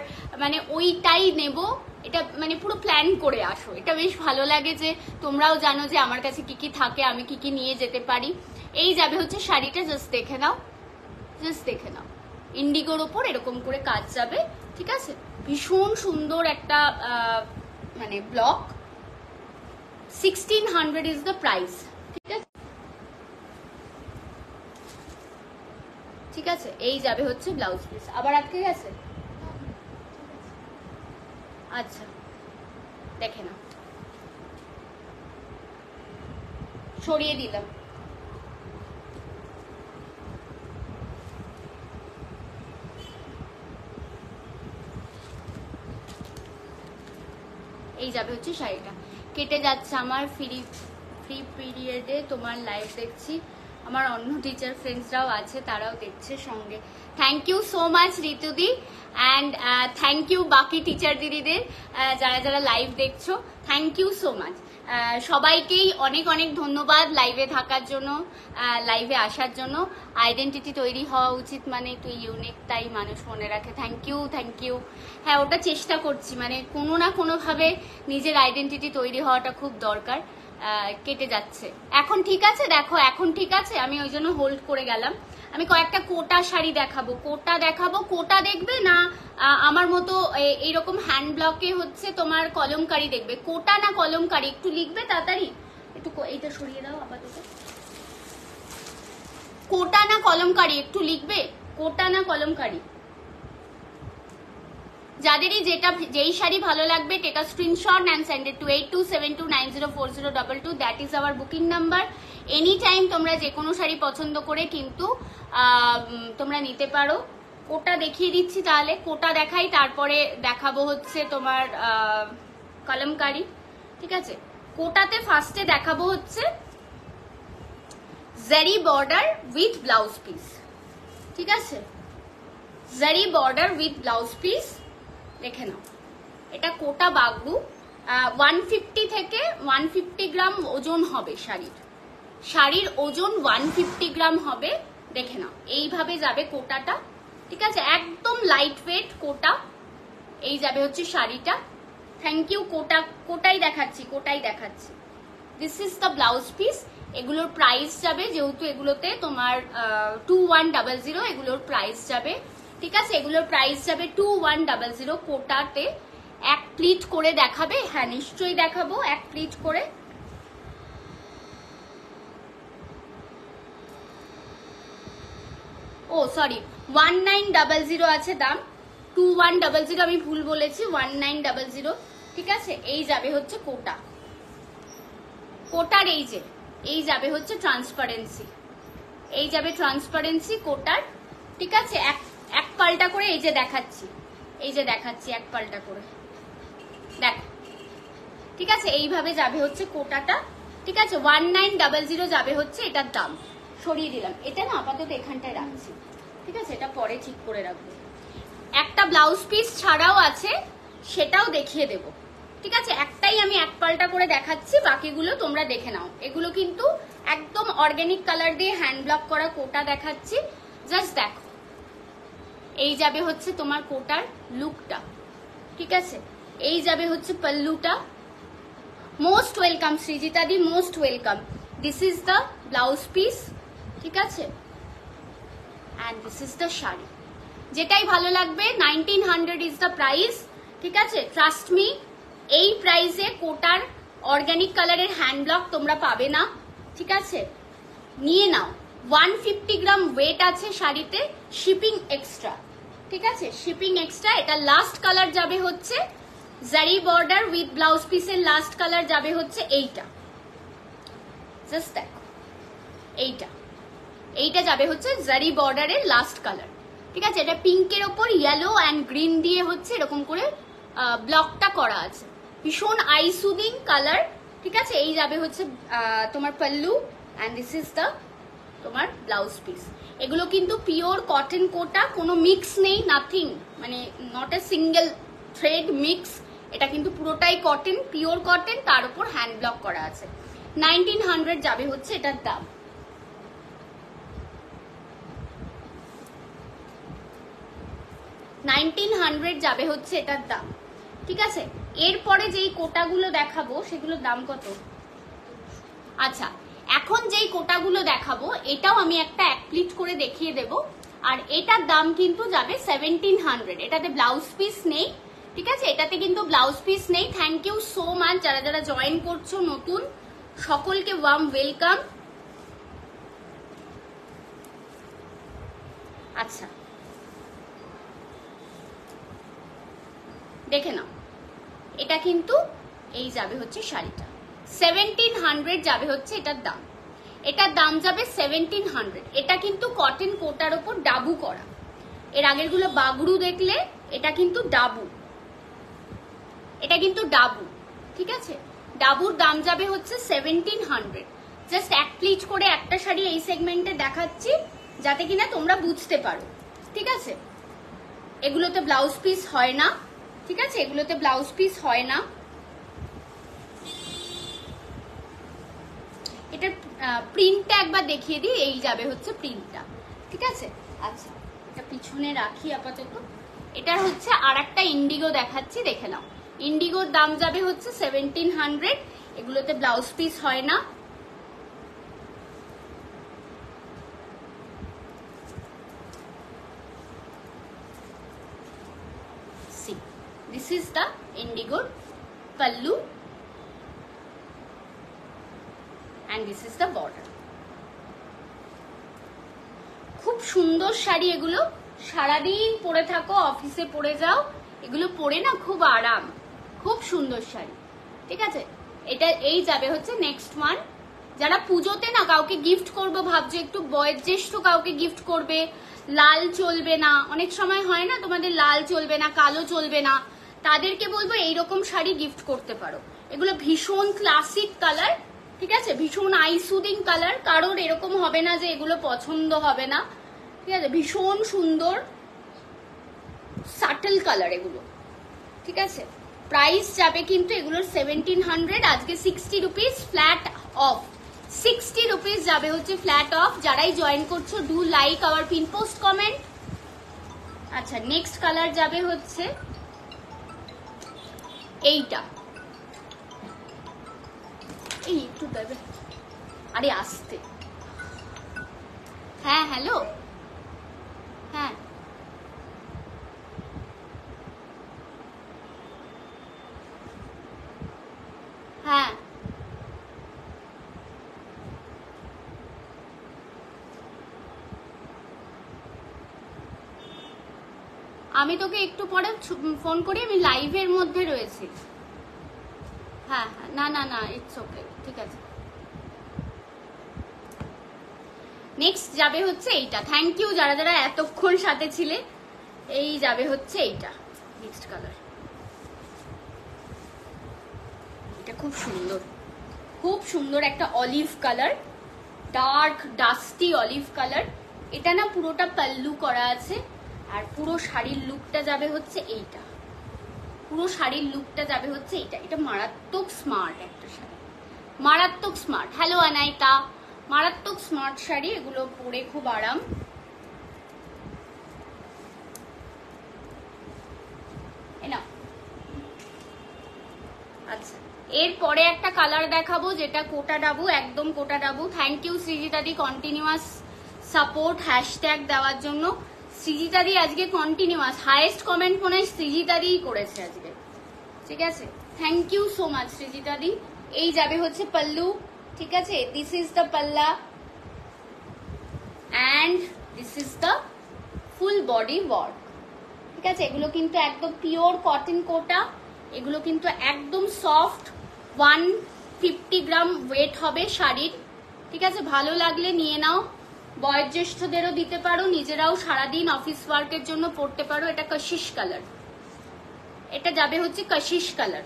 মানে ওইটাই নেব, এটা মানে পুরো প্ল্যান করে আসো। এটা বেশ ভালো লাগে যে তোমরাও জানো যে আমার কাছে কি কি থাকে, আমি কি কি নিয়ে যেতে পারি। এই যাবে হচ্ছে শাড়িটা, জাস্ট দেখে নাও, জাস্ট দেখে নাও। ইন্ডিগোর ওপর এরকম করে কাজ যাবে, ঠিক আছে। ভীষণ সুন্দর একটা মানে ব্লক। 1600 ইজ দ্য প্রাইস, ঠিক আছে, ঠিক আছে। এই যাবে হচ্ছে ব্লাউজ পিস। আবার আটকে গেছে, আচ্ছা দেখে নাও। সরিয়ে দিলাম। এই যাবে হচ্ছে শাড়িটা। কেটে যাচ্ছে আমার ফ্রি পিরিয়ডে তোমার লাইভ দেখছি, আমার অন্য টিচার ফ্রেন্ডসরাও আছে, তারাও দেখছে সঙ্গে। থ্যাংক ইউ সো মাচ ঋতুদি, অ্যান্ড থ্যাংক ইউ বাকি টিচার দিদিদের যারা যারা লাইভ দেখছো, থ্যাংক ইউ সো মাচ। সবাইকেই অনেক অনেক ধন্যবাদ লাইভে থাকার জন্য, লাইভে আসার জন্য। আইডেন্টিটি তৈরি হওয়া উচিত, মানে একটু ইউনিক, তাই মানুষ মনে রাখে। Thank you, thank you. হ্যাঁ, ওটা চেষ্টা করছি, মানে কোনো না কোনোভাবে নিজের আইডেন্টিটি তৈরি হওয়াটা খুব দরকার। কেটে যাচ্ছে এখন, ঠিক আছে? দেখো এখন ঠিক আছে, আমি ওই জন্য হোল্ড করে গেলাম। আমি কয়েকটা কোটা শাড়ি দেখাবো। কোটা দেখবে না আমার মতো এইরকম হ্যান্ড ব্লকে হচ্ছে তোমার কলমকারি দেখবে? কোটা না কলমকারি একটু লিখবে তাড়াতাড়ি। একটু এইটা সরিয়ে দাও আপাতত। কোটা না কলমকারি একটু লিখবে, কোটা না কলমকারি। যাদেরই যেই শাড়ি ভালো লাগবে, take a screenshot and send it to 8272904022। That is our booking number. Any time তোমরা যে কোনো শাড়ি পছন্দ করে কিন্তু তোমরা নিতে পারো। কোটা দেখিয়ে দিচ্ছি, তাহলে কোটা দেখাই, তারপরে দেখাবো হচ্ছে তোমার কলমকারি। ঠিক আছে, কোটাতে ফার্স্টে দেখাবো হচ্ছে জারি বর্ডার উইথ ব্লাউজ পিস। ঠিক আছে, জারি বর্ডার উইথ ব্লাউজ পিস। দেখে নাও, এটা কোটা বাগরু। 150 থেকে 150 গ্রাম ওজন হবে শাড়ির ওজন 150 গ্রাম হবে। দেখে নাও, এইভাবে যাবে কোটাটা। ঠিক আছে, একদম লাইট ওয়েট কোটা। এই যাবে হচ্ছে শাড়িটা। Thank you. কোটাই দেখাচ্ছি। This is the blouse piece. এগুলোর প্রাইস যাবে, যেহেতু এগুলোতে তোমার 2100, এগুলোর প্রাইস যাবে। ঠিক আছে, এগুলোর প্রাইস যাবে 2100। কোটাতে এক প্লিট করে দেখাবে? হ্যাঁ, নিশ্চয়ই দেখাবো এক প্লিট করে। ও সরি, 1900 আছে দাম, 2100 আমি ভুল বলেছি, 1900। ঠিক আছে, এই যাবে হচ্ছে কোটার এই যাবে হচ্ছে ট্রান্সপারেন্সি কোটার। ঠিক আছে, এক পাল্টা করে এই যে দেখাচ্ছি এক পাল্টা করে দেখ। ঠিক আছে, এইভাবে যাবে হচ্ছে কোটাটা। ঠিক আছে, 1900 যাবে হচ্ছে এটার দাম। সরিয়ে দিলাম এটা, না আপাতত এখানটায় রাখছি। ঠিক আছে, এটা পরে ঠিক করে রাখবো। একটা ব্লাউজ পিস ছাড়াও আছে, সেটাও দেখিয়ে দেব। ঠিক আছে, একটাই আমি এক পাল্টা করে দেখাচ্ছি, বাকিগুলো তোমরা দেখে নাও। এগুলো কিন্তু একদম অর্গানিক কালার দিয়ে হ্যান্ড ব্লক করা কোটা দেখাচ্ছি, জাস্ট দেখো। এই যাবে হচ্ছে তোমার কোটার লুকটা। ঠিক আছে, এই যাবে হচ্ছে পাল্লুটা। Most welcome Srijita di, most welcome. This is the blouse piece. ঠিক আছে, and this is the sari. যেটাই ভালো লাগবে, 1900 ইজ দ্য প্রাইস। ঠিক আছে, ট্রাস্ট মি, এই প্রাইসে কোটার অর্গানিক কালারের হ্যান্ড ব্লক তোমরা পাবে না। ঠিক আছে, নিয়ে নাও। 150 গ্রাম ওয়েট আছে শাড়িতে, শিপিং এক্সট্রা। ঠিক আছে, শিপিং এক্সট্রা। এটা লাস্ট কালার যাবে হচ্ছে জারি বর্ডার উইথ ব্লাউজ পিসের লাস্ট কালার যাবে হচ্ছে এইটা। জাস্ট দেখো, এইটা যাবে হচ্ছে জারি বর্ডারের লাস্ট কালার। ঠিক আছে, এটা পিঙ্কের ওপর ইয়েলো অ্যান্ড গ্রিন দিয়ে হচ্ছে এরকম করে ব্লকটা করা আছে, ভীষণ আই সুদিং কালার। ঠিক আছে, এই যাবে হচ্ছে তোমার pallu, and this is the তোমার ব্লাউজ পিস। এগুলো কিন্তু পিওর কটন কোটা, কোনো মিক্স নেই, নাথিং, মানে not a single thread mix. এটা কিন্তু পুরোটাই কটন, পিওর কটন, তার উপর হ্যান্ড ব্লক করা আছে। 1900 যাবে হচ্ছে এটার দাম। যাবে হচ্ছে এটার দাম। ঠিক আছে, এরপরে যেই কোটাগুলো দেখাবো সেগুলোর দাম কত? আচ্ছা, এখন যেই কোটাগুলো দেখাবো এটাও আমি একটা এক প্লিট করে দেখিয়ে দেব, আর এটার দাম কিন্তু যাবে 1700। এটাতে ব্লাউজ পিস নেই। ঠিক আছে, এটাতে কিন্তু ব্লাউজ পিস নেই। থ্যাংক ইউ সো মাচ যারা যারা জয়েন করছো নতুন, সকলকে ওয়ার্ম ওয়েলকাম। আচ্ছা, দেখে নাও, এটা কিন্তু এই যাবে হচ্ছে শাড়িটা 1700 যাবে হচ্ছে এটার দাম। এটার দাম যাবে 1700। এটা কিন্তু কটন কোটার ওপর ডাবু করা। এর আগের গুলো বাগড়ু দেখলে, এটা কিন্তু ডাবু, এটা কিন্তু ডাবু, ঠিক আছে। ডাবুর দাম যাবে হচ্ছে 1700। জাস্ট এক প্লিট করে একটা শাড়ি এই সেগমেন্টে দেখাচ্ছি যাতে কিনা তোমরা বুঝতে পারো, ঠিক আছে। এগুলোতে ব্লাউজ পিস হয় না, ঠিক আছে, এগুলোতে ব্লাউজ পিস হয় না। এটার প্রিন্টটা একবার দেখিয়ে দিই, এই যাবে হচ্ছে প্রিন্টটা, ঠিক আছে। আচ্ছা, এটা পিছনে রাখি আপাতত। এটার হচ্ছে আর একটা ইন্ডিগো দেখাচ্ছি, দেখে নাও। ইন্ডিগোর দাম যাবে হচ্ছে 1700। এগুলোতে ব্লাউজ পিস হয় না। See, this is the indigo pallu and this is the border. খুব সুন্দর শাড়ি এগুলো, সারাদিন পরে থাকো, অফিসে পরে যাও, এগুলো পরে না খুব আরাম, খুব সুন্দর শাড়ি, ঠিক আছে। এটা এই যাবে হচ্ছে নেক্সট ওয়ান। যারা পুজোতে না কাউকে গিফট করবো ভাবছো, একটু বয়োজ্যেষ্ঠ কাউকে গিফট করবে, লাল চলবে না, অনেক সময় হয় না তোমাদের লাল চলবে না, কালো চলবে না, তাদেরকে বলবো এইরকম শাড়ি গিফট করতে পারো। এগুলো ভীষণ ক্লাসিক কালার, ঠিক আছে, ভীষণ আই সুদিং কালার। কারোর এরকম হবে না যে এগুলো পছন্দ হবে না, ঠিক আছে। ভীষণ সুন্দর সাটল কালার এগুলো, ঠিক আছে। প্রাইস যাবে কিন্তু এগুলোর 1700। আজকে 60 রুপিস ফ্ল্যাট অফ, 60 রুপিস যাবে হচ্ছে ফ্ল্যাট অফ। যারাই জয়েন করছো do like our pin post comment. আচ্ছা, নেক্সট কালার যাবে হচ্ছে এইটা। এই একটু দেবে, আরে আসতে। হ্যাঁ হ্যালো, হ্যাঁ হ্যাঁ আমি তোকে একটু পরে ফোন করি, আমি লাইভের মধ্যে রয়েছি। হ্যাঁ হ্যাঁ, না না না, ইটস ওকে, ঠিক আছে। নেক্সট যাবে হচ্ছে এইটা। থ্যাংক ইউ যারা যারা এতক্ষণ সাথে ছিলে। এই যাবে হচ্ছে এইটা, নেক্সট কালার। এটা খুব সুন্দর, খুব সুন্দর একটা olive colour, dark dusty olive colour. এটা না পুরোটা পাল্লু করা আছে, আর পুরো শাড়ির লুকটা যাবে হচ্ছে এইটা, পুরো শাড়ির লুকটা যাবে হচ্ছে এইটা। এটা মারাত্মক স্মার্ট একটা শাড়ি, মারাত্মক স্মার্ট। হ্যালো অনাইকা, মারাত্মক স্মার্ট শাড়ি, এগুলো পরে খুব আরাম। আচ্ছা, এরপরে একটা কালার দেখাবো যেটা কোটা ডাবু, একদম কোটা ডাবু। থ্যাংক ইউ সৃজিতাদি কন্টিনিউয়াস সাপোর্ট হ্যাশট্যাগ দেওয়ার জন্য। সৃজিতাদি আজকে কন্টিনিউয়াস হাইয়েস্ট কমেন্ট মনে হয় সৃজিতাদিই করেছে আজকে, ঠিক আছে। থ্যাংক ইউ সো মাচ সৃজিতাদি। এই যাবে হচ্ছে পাল্লু, ঠিক আছে। This is the palla and this is the full body work, ঠিক আছে। এগুলো কিন্তু একদম পিওর কটন কোটা, এগুলো কিন্তু একদম সফট। 150 গ্রাম ওয়েট হবে শাড়ির, ঠিক আছে। ভালো লাগলে নিয়ে নাও, বয়োজ্যেষ্ঠদেরও দিতে পারো, নিজেরাও সারাদিন অফিস ওয়ার্কের জন্য পরতে পারো। এটা কশিশ কালার, এটা যাবে হচ্ছে কশিশ কালার।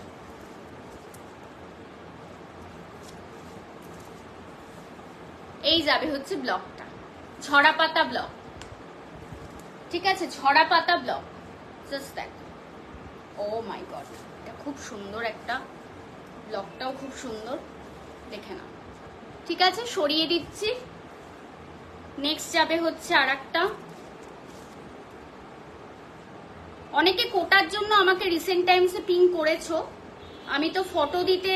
এই যাবে হচ্ছে ব্লকটা, ঝরা পাতা ব্লক, ঠিক আছে, ঝরা পাতা ব্লক। জাস্ট দেখ, ও মাই গড, এটা খুব সুন্দর একটা, ব্লকটাও খুব সুন্দর, দেখে নাও, ঠিক আছে। সরিয়ে দিচ্ছি। নেক্সট যাবে হচ্ছে আর একটা। অনেকে কোটার জন্য আমাকে রিসেন্ট টাইমসে পিং করেছো, আমি তো ফটো দিতে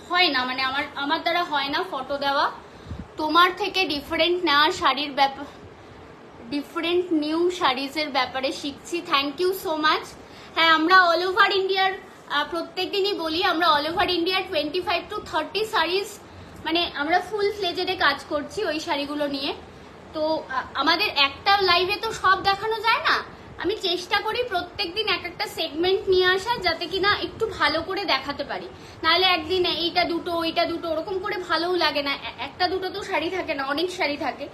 হয় না, মানে আমার দ্বারা হয় না ফটো দেওয়া। তোমার থেকে ডিফারেন্ট নেওয়া শাড়ির ব্যাপার, ডিফারেন্ট নিউ শাড়িজের ব্যাপারে শিখছি। Thank you so much. হ্যাঁ, আমরা অল ওভার ইন্ডিয়ার প্রত্যেক দিনই বলি, আমরা অল ওভার ইন্ডিয়ার 25 to 30 শাড়িজ, মানে আমরা ফুল ফ্লেজেডে কাজ করছি ওই শাড়িগুলো নিয়ে। তো আমাদের একটা লাইভে তো সব দেখানো যায় না, আমি চেষ্টা করি প্রত্যেকদিন এক একটা সেগমেন্ট নিয়ে আসার, যাতে কিনা একটু ভালো করে দেখাতে পারি। নাহলে একদিন এইটা দুটো ওইটা দুটো ওরকম করে ভালোও লাগে না, একটা দুটো তো শাড়ি থাকে না, অনেক শাড়ি থাকে।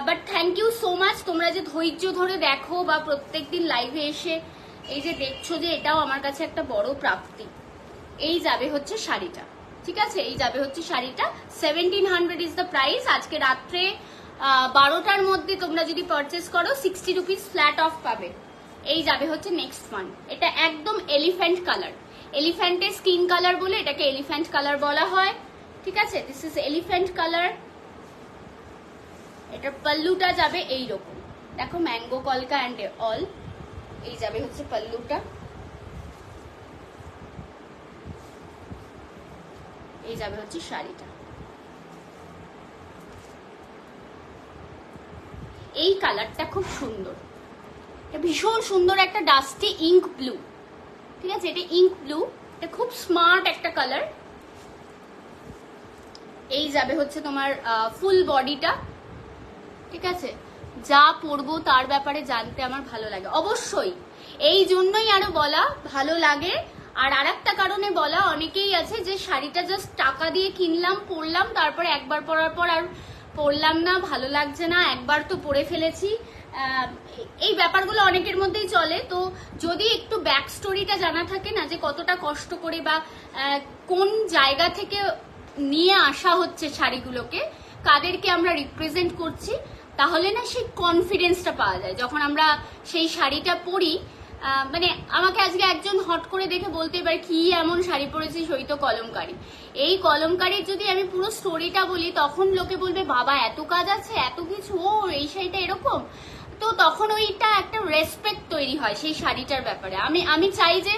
But thank you so much, তোমরা যে ধৈর্য ধরে দেখো বা প্রত্যেকদিন লাইভে এসে এই যে দেখছো, যে এটাও আমার কাছে একটা বড় প্রাপ্তি। এই যাবে হচ্ছে শাড়িটা, ঠিক আছে, এই যাবে হচ্ছে শাড়িটা। 1700 ইজ দ্য প্রাইস। আজকে রাত্রে 12টার মধ্যে তোমরা যদি পারচেস করো 60 রুপিস ফ্ল্যাট অফ পাবে। এই যাবে হচ্ছে নেক্সট ওয়ান। এটা একদম এলিফ্যান্ট কালার, এলিফ্যান্টের স্কিন কালার বলে এটাকে এলিফ্যান্ট কালার বলা হয়, ঠিক আছে। This is elephant colour. এটা পাল্লুটা যাবে এইরকম, দেখো ম্যাঙ্গো কলকা অ্যান্ড অল। এই যাবে হচ্ছে পাল্লুটা, এই যাবে হচ্ছে শাড়িটা। এই কালারটা খুব সুন্দর, এটা ভীষণ সুন্দর একটা ডাস্টি ইঙ্ক ব্লু, ঠিক আছে, এটা ইঙ্ক ব্লু, এটা খুব স্মার্ট একটা কালার। এই যাবে হচ্ছে তোমার ফুল বডিটা, ঠিক আছে। যা পরবো তার ব্যাপারে জানতে আমার ভালো লাগে অবশ্যই, এই জন্যই আরো বলা ভালো লাগে। আর আরেকটা কারণে বলা, অনেকেই আছে যে শাড়িটা জাস্ট টাকা দিয়ে কিনলাম, পরলাম, তারপরে একবার পরার পর আর পরলাম না, ভালো লাগছে না, একবার তো পরে ফেলেছি, এই ব্যাপারগুলো অনেকের মধ্যেই চলে। তো যদি একটু ব্যাক স্টোরিটা জানা থাকে না, যে কতটা কষ্ট করে বা কোন জায়গা থেকে নিয়ে আসা হচ্ছে শাড়িগুলোকে, কাদেরকে আমরা রিপ্রেজেন্ট করছি, তাহলে না সেই কনফিডেন্সটা পাওয়া যায় যখন আমরা সেই শাড়িটা পরি। মানে আমাকে আজকে একজন হট করে দেখে বলতে পারে, কি এমন শাড়ি পরেছিস, ওই তো কলমকারী। এই কলমকারীর যদি আমি পুরো স্টোরিটা বলি, তখন লোকে বলবে বাবা এত কাজ আছে, এত কিছু, ও এই শাড়িটা এরকম। তো তখন ওইটা একটা রেসপেক্ট তৈরি হয় সেই শাড়িটার ব্যাপারে। আমি চাই যে,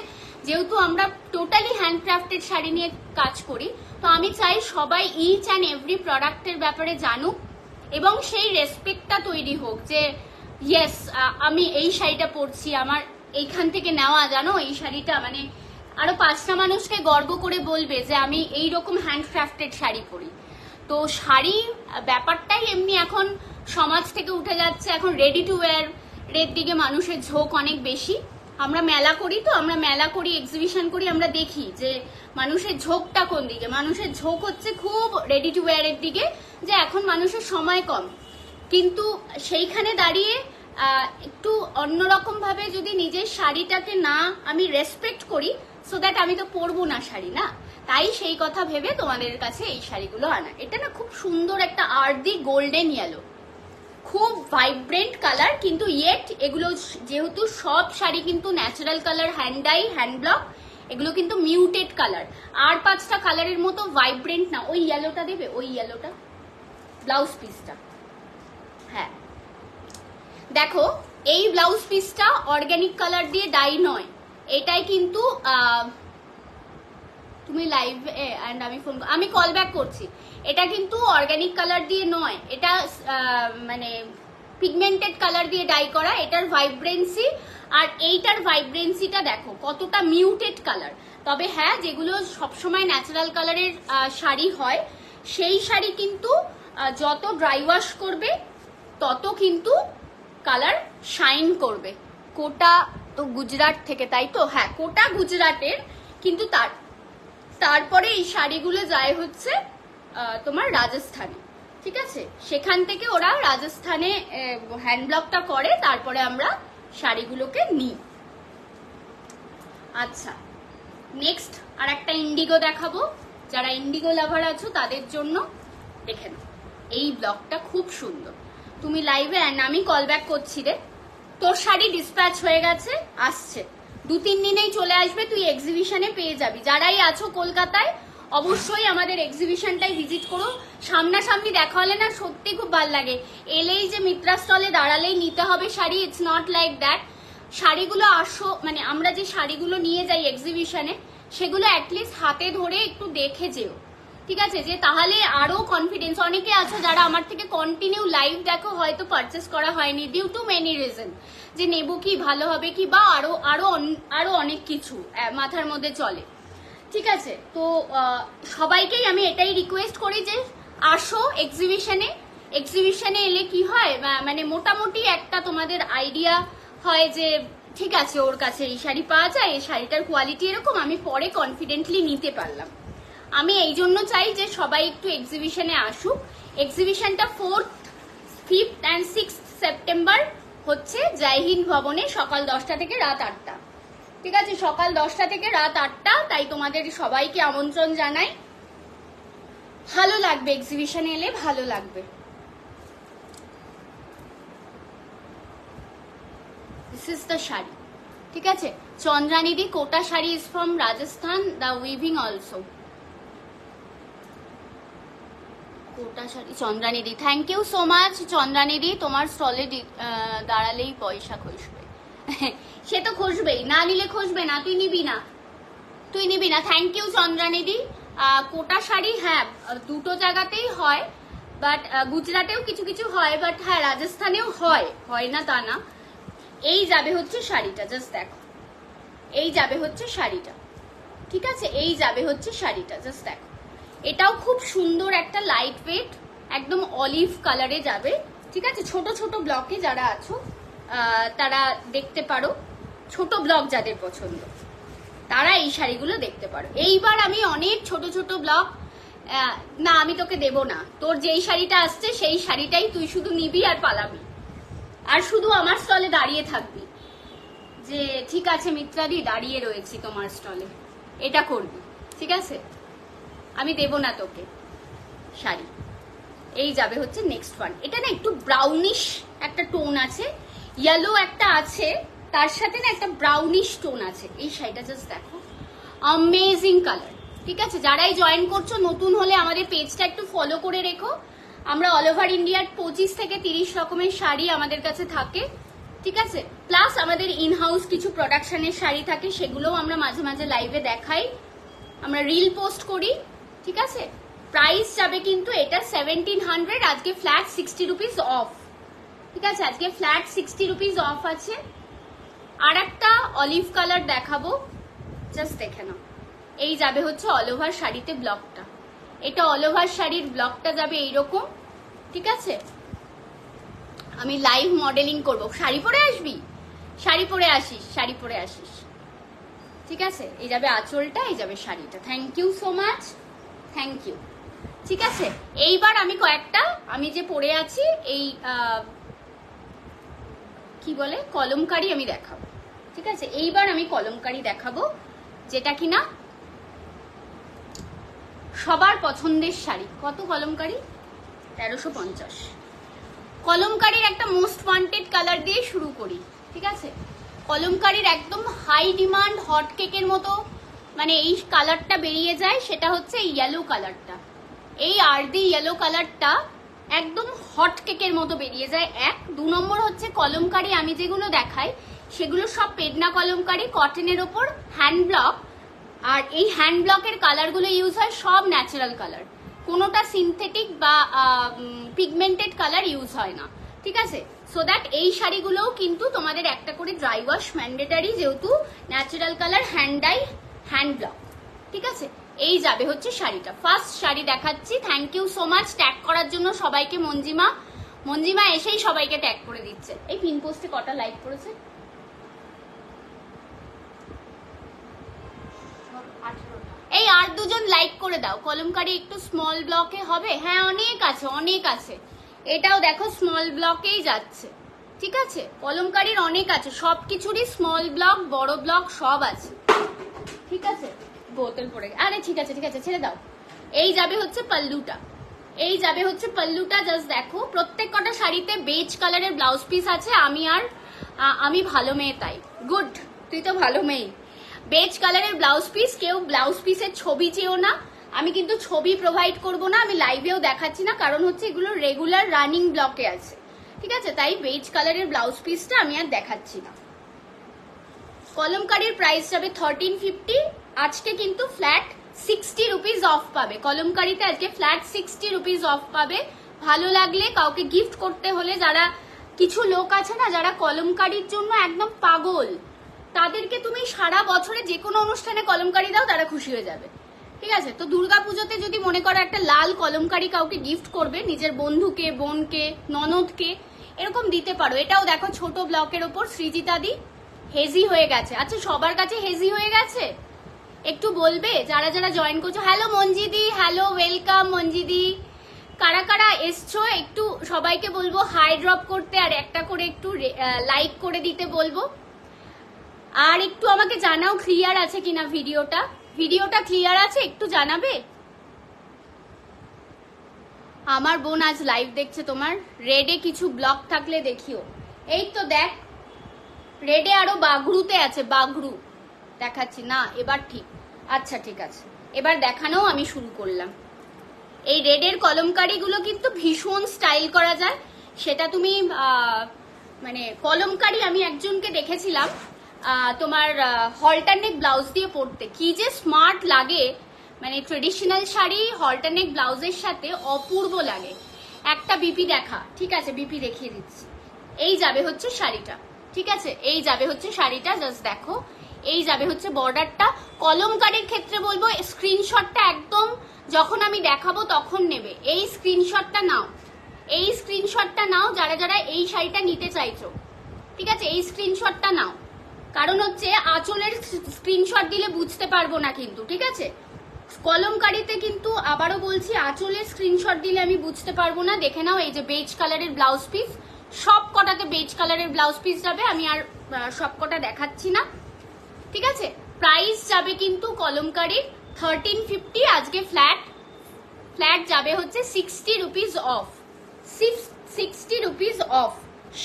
যেহেতু আমরা টোটালি হ্যান্ডক্রাফটেড শাড়ি নিয়ে কাজ করি, তো আমি চাই সবাই ইচ অ্যান্ড এভরি প্রোডাক্টের ব্যাপারে জানুক এবং সেই রেসপেক্টটা তৈরি হোক, যে ইয়েস আমি এই শাড়িটা পরছি, আমার এইখান থেকে নেওয়া, জানো এই শাড়িটা, মানে আরো 5টা মানুষকে গর্ব করে বলবে যে আমি এইরকম হ্যান্ডক্রাফটেড শাড়ি পরি। তো শাড়ি ব্যাপারটাই এমনি এখন সমাজ থেকে উঠে যাচ্ছে, এখন রেডি টু ওয়্যার এর দিকে মানুষের ঝোঁক অনেক বেশি। আমরা মেলা করি, তো আমরা মেলা করি, এক্সিবিশন করি, আমরা দেখি যে মানুষের ঝোঁকটা কোন দিকে। মানুষের ঝোঁক হচ্ছে খুব রেডি টু ওয়্যার এর দিকে, যে এখন মানুষের সময় কম, কিন্তু সেইখানে দাঁড়িয়ে একটু অন্যরকম ভাবে যদি নিজের শাড়িটাকে না আমি রেসপেক্ট করি, সো দ্যাট আমি তো পরবো না শাড়ি, না। তাই সেই কথা ভেবে তোমাদের কাছে এই শাড়িগুলো আনা। এটা না খুব সুন্দর একটা আর্দি গোল্ডেন ইয়েলো, খুব ভাইব্রেন্ট কালার, কিন্তু ইয়েট এগুলো যেহেতু সব শাড়ি কিন্তু natural colour, hand dye, hand block, এগুলো কিন্তু মিউটেড কালার। আর 5টা কালারের মতো ভাইব্রেন্ট না। ওই ইয়েলোটা দেবে, ওই ইয়েলোটা ব্লাউজ পিসটা, হ্যাঁ দেখো এই ব্লাউজ পিসটা অর্গানিক কালার দিয়ে ডাই নয়, এটাই কিন্তু তুমি লাইভ এন্ড আমি কল ব্যাক করছি, এটা কিন্তু অর্গানিক কালার দিয়ে নয়, এটা মানে পিগমেন্টেড কালার দিয়ে ডাই করা। এটার ভাইব্রেন্সি আর এইটার ভাইব্রেন্সিটা দেখো কতটা মিউটেড কালার। তবে হ্যাঁ, যেগুলো সবসময় ন্যাচারাল কালারের শাড়ি হয়, সেই শাড়ি কিন্তু যত ড্রাই ওয়াশ করবে তত কিন্তু কালার শাইন করবে। কোটা তো গুজরাট থেকে, তাই তো? হ্যাঁ, কোটা গুজরাটের, কিন্তু তারপরে এই শাড়িগুলো যায় হচ্ছে তোমার রাজস্থানে, ঠিক আছে। সেখান থেকে ওরা রাজস্থানে হ্যান্ড ব্লকটা করে, তারপরে আমরা শাড়িগুলোকে নিই। আচ্ছা, নেক্সট আর একটা ইন্ডিগো দেখাবো, যারা ইন্ডিগো লাভার আছো তাদের জন্য। দেখে নাও, এই ব্লকটা খুব সুন্দর। তুমি লাইভে, আমি কল ব্যাক করছি রে, তোর শাড়ি ডিসপ্যাচ হয়ে গেছে, আসছে 2-3 দিনেই চলে আসবে, তুই এক্সিবিশনে পেয়ে যাবি। যারাই আছো কলকাতায় অবশ্যই আমাদের এক্সিবিশনটাই ভিজিট করো। সামনাসামনি দেখা হলে না সত্যি খুব ভালো লাগে। এলেই যে মিত্রা স্টলে দাঁড়ালেই নিতে হবে sari, it's not like that. শাড়িগুলো মানে আমরা যে শাড়িগুলো নিয়ে যাই এক্সিবিশনে, সেগুলো অ্যাটলিস্ট হাতে ধরে একটু দেখে যেও, ঠিক আছে, যে তাহলে আরো কনফিডেন্স। অনেকে আছে যারা আমার থেকে কন্টিনিউ লাইভ দেখো, হয়তো পারচেস করা হয়নি ডিউ টু মেনি রিজন, যে নেবো কি, ভালো হবে কি, বা আরো অনেক কিছু মাথার মধ্যে চলে, ঠিক আছে। তো সবাইকেই আমি এটাই রিকোয়েস্ট করি যে আসো এক্সিবিশনে এলে কি হয়, মানে মোটামুটি একটা তোমাদের আইডিয়া হয় যে ঠিক আছে ওর কাছে এই শাড়ি পাওয়া যায়, এই শাড়িটার কোয়ালিটি এরকম, আমি পরে কনফিডেন্টলি নিতে পারলাম। আমি এই জন্য চাই যে সবাই একটু এক্সিবিশনে আসুক। এক্সিবিশনটা 4th, 5th and 6th September হচ্ছে জয় হিন্দ ভবনে, সকাল 10টা থেকে রাত 8টা। ঠিক আছে, সকাল 10টা থেকে রাত 8টা। তাই তোমাদের সবাইকে আমন্ত্রণ জানাই, ভালো লাগবে, এক্সিবিশনে এলে ভালো লাগবে। This is the sari. ঠিক আছে, চন্দ্রানিধি Kota sari is from Rajasthan, the weaving also. Kota sari চন্দ্রানিধি, থ্যাংক ইউ সো মাচ চন্দ্রানিধি। তোমার স্টলে দাঁড়ালেই পয়সা খসবে। সে তো খসবেই, না নিলে খসবে না। তুই নিবি না, তুই নিবি না। থ্যাংক ইউ চন্দ্রানিধি। কোটা শাড়ি হ্যাঁ দুটো জায়গাতেই হয়, বাট গুজরাটেও কিছু কিছু হয়, বাট হ্যাঁ রাজস্থানেও হয়, হয় না তা না। এই যাবে হচ্ছে শাড়িটা, জাস্ট দেখো, এই যাবে হচ্ছে শাড়িটা। ঠিক আছে, এই যাবে হচ্ছে শাড়িটা, জাস্ট দেখো। এটাও খুব সুন্দর একটা লাইট ওয়েট, একদম অলিভ কালারে যাবে। ঠিক আছে, ছোট ছোট ব্লকে যারা আছো তারা দেখতে পারো, ছোট ব্লক যাদের পছন্দ তারা এই শাড়িগুলো দেখতে পারো। এইবার আমি অনেক ছোট ছোট ব্লক, না আমি তোকে দেব না, তোর যেই শাড়িটা আসছে সেই শাড়িটাই তুই শুধু নিবি আর পালাবি, আর শুধু আমার স্টলে দাঁড়িয়ে থাকবি যে ঠিক আছে মিত্রাদি দাঁড়িয়ে রয়েছি তোমার স্টলে, এটা করবি। ঠিক আছে, আমি দেব না তোকে শাড়ি। এই যাবে হচ্ছে নেক্সট ওয়ান। এটা না একটু ব্রাউনিশ একটা টোন আছে, ইয়েলো একটা আছে, তার সাথে না একটা ব্রাউনিশ টোন আছে। এই শাড়িটা জাস্ট দেখো, অ্যামেজিং কালার। ঠিক আছে, যারাই জয়েন করছো নতুন হলে আমাদের পেজটা একটু ফলো করে রেখো। আমরা অল ওভার ইন্ডিয়ার 25 থেকে 30 রকমের শাড়ি আমাদের কাছে থাকে। ঠিক আছে, প্লাস আমাদের ইনহাউস কিছু প্রোডাকশনের শাড়ি থাকে, সেগুলোও আমরা মাঝে মাঝে লাইভে দেখাই, আমরা রিল পোস্ট করি। ঠিক আছে, প্রাইস যাবে কিন্তু এটা 1700, আজকে ফ্ল্যাট 60 রুপিস অফ। ঠিক আছে, আজকে ফ্ল্যাট 60 রুপিস অফ আছে। আর একটা অলিভ কালার দেখাবো, জাস্ট দেখে নাও। এই যাবে হচ্ছে অল ওভার শাড়িতে ব্লকটা, এটা অল ওভার শাড়ির ব্লকটা যাবে এইরকম। ঠিক আছে, আমি লাইভ মডেলিং করব। শাড়ি পরে আসবি, শাড়ি পরে আসিস, শাড়ি পরে আসিস। ঠিক আছে, এই যাবে আঁচলটা, এই যাবে শাড়িটা। Thank you so much, thank you. ঠিক আছে, এইবার আমি কয়েকটা, আমি যে পরে আছি এই কি বলে কলমকারি আমি দেখাবো। ঠিক আছে, এইবার আমি কলমকারি দেখাবো, যেটা কিনা সবার পছন্দের শাড়ি। কত কলমকারি? 1350। কলমকারির একটা মোস্ট ওয়ান্টেড কালার দিয়ে শুরু করি। ঠিক আছে, কলমকারির একদম হাই ডিমান্ড হট কেকের মতো, মানে এই কালারটা বেরিয়ে যায়, সেটা হচ্ছে ইয়েলো কালারটা। এই আর্দি ইয়েলো কালারটা একদম হট কেকের মতো বেরিয়ে যায়। 1, 2 নম্বর হচ্ছে কলমকারি আমি যেগুলো দেখাই সেগুলো সব পেডনা কলমকারি, কটনের ওপর হ্যান্ড ব্লক। আর এই হ্যান্ড ব্লকের কালারগুলো ইউজ হয় সব ন্যাচারাল কালার, কোনোটা সিনথেটিক বা পিগমেন্টেড কালার ইউজ হয় না। ঠিক আছে, সো দ্যাট এই শাড়িগুলোও কিন্তু তোমাদের একটা করে ড্রাই ওয়াশ ম্যান্ডেটারি, যেহেতু natural colour, hand dye, hand block. ঠিক আছে, এই যাবে হচ্ছে শাড়িটা। ফার্স্ট শাড়ি দেখাচ্ছি। Thank you so much tag করার জন্য সবাইকে। মঞ্জিমা, মঞ্জিমা এসেই সবাইকে ট্যাগ করে দিচ্ছে। এই পিন পোস্টে কটা লাইক করেছে? এই আর দুজন লাইক করে দাও। কলমকারি একটু স্মল ব্লকে হবে? হ্যাঁ অনেক আছে, অনেক আছে। এটাও দেখো স্মল ব্লকেই যাচ্ছে। ঠিক আছে, কলমকারির অনেক আছে, সবকিছুরই স্মল ব্লক, বড় ব্লক সব আছে। ঠিক আছে, বোতল পড়ে, আরে ঠিক আছে ঠিক আছে ছেড়ে দাও। এই যাবে হচ্ছে পাল্লুটা, এই যাবে হচ্ছে পাল্লুটা। জাস্ট দেখো, প্রত্যেক কটা শাড়িতে বেজ কালারের ব্লাউজ পিস আছে। আমি ভালো মেয়ে, তাই গুড, তুই তো ভালো মেয়ে। বেজ কালারের ব্লাউজ পিস, কেউ ব্লাউজ পিসের ছবি চেয়েও না, আমি কিন্তু ছবি প্রোভাইড করব না, আমি লাইভেও দেখাচ্ছি না, কারণ হচ্ছে এগুলো রেগুলার রানিং ব্লকে আছে। ঠিক আছে, তাই বেজ কালারের ব্লাউজ পিসটা আমি আর দেখাচ্ছি না। কলমকারির প্রাইস যাবে 1350, আজকে কিন্তু ফ্ল্যাট 60 রুপিস অফ পাবে। কলমকারিতে আজকে ফ্ল্যাট 60 রুপিস অফ পাবে। ভালো লাগলে কাউকে গিফট করতে হলে, যারা কিছু লোক আছে না যারা কলমকারির জন্য একদম পাগল, তাদেরকে তুমি সারা বছরে যে কোনো অনুষ্ঠানে কলমকারি দাও, তারা খুশি হয়ে যাবে। ঠিক আছে, তো দুর্গাপুজোতে যদি মনে করো একটা লাল কলমকারি কাউকে গিফট করবে, নিজের বন্ধুকে, বোনকে, ননদকে, এরকম দিতে পারো। এটাও দেখো ছোট ব্লকের ওপর সৃজিতা দি, হেজি হয়ে গেছে। আচ্ছা, সবার কাছে হেজি হয়ে গেছে? একটু বলবে যারা যারা জয়েন করছো। হ্যালো মঞ্জিদি, হ্যালো, ওয়েলকাম মঞ্জিদি। কারা কারা এসছো একটু সবাইকে বলবো হাই ড্রপ করতে, আর একটা করে একটু লাইক করে দিতে বলবো। আর একটু আমাকে জানাও ক্লিয়ার আছে কিনা ভিডিওটা ক্লিয়ার আছে, একটু জানাবে। আমার বোন আজ লাইভ দেখছে তোমার। রেডে কিছু ব্লক থাকলে দেখিও। এই তো দেখ, রেডে আরো বাগরুতে আছে, বাগরু দেখাচ্ছি না এবার, ঠিক আচ্ছা ঠিক আছে, এবার দেখানো আমি শুরু করলাম। এই রেডের কলমকারিগুলো কিন্তু ভীষণ স্টাইল করা যায়। সেটা তুমি মানে কলমকারি আমি একজনকে দেখেছিলাম তোমার হলটারনেক ব্লাউজ দিয়ে পরতে, কি যে স্মার্ট লাগে, মানে ট্রেডিশনাল শাড়ি হলটারনেক ব্লাউজের সাথে অপূর্ব লাগে। একটা বিপি দেখা, ঠিক আছে বিপি দেখিয়ে দিচ্ছি। এই যাবে হচ্ছে শাড়িটা, ঠিক আছে, এই যাবে হচ্ছে শাড়িটা, জাস্ট দেখো। এই যাবে হচ্ছে বর্ডারটা। কলমকারির ক্ষেত্রে বলবো স্ক্রিনশটটা একদম যখন আমি দেখাবো তখন নেবে। এই স্ক্রিনশটটা নাও, এই স্ক্রিনশটটা নাও যারা যারা এই শাড়িটা নিতে চাইছো, ঠিক আছে, এই স্ক্রিনশটটা নাও। কারণ হচ্ছে আঁচলের স্ক্রিনশট দিলে বুঝতে পারবো না কিন্তু, ঠিক আছে। কলমকারিতে কিন্তু আবারও বলছি আঁচলের স্ক্রিনশট দিলে আমি বুঝতে পারবো না। দেখে নাও, এই যে বেজ কালারের ব্লাউজ পিস, সব কটাতে বেজ কালারের ব্লাউজ পিস যাবে। আমি আর সব কটা দেখাচ্ছি না, ঠিক আছে। প্রাইস যাবে কিন্তু কলমকারির 1350, আজকে ফ্ল্যাট যাবে হচ্ছে 60 রুপিস অফ, 60 রুপিস অফ,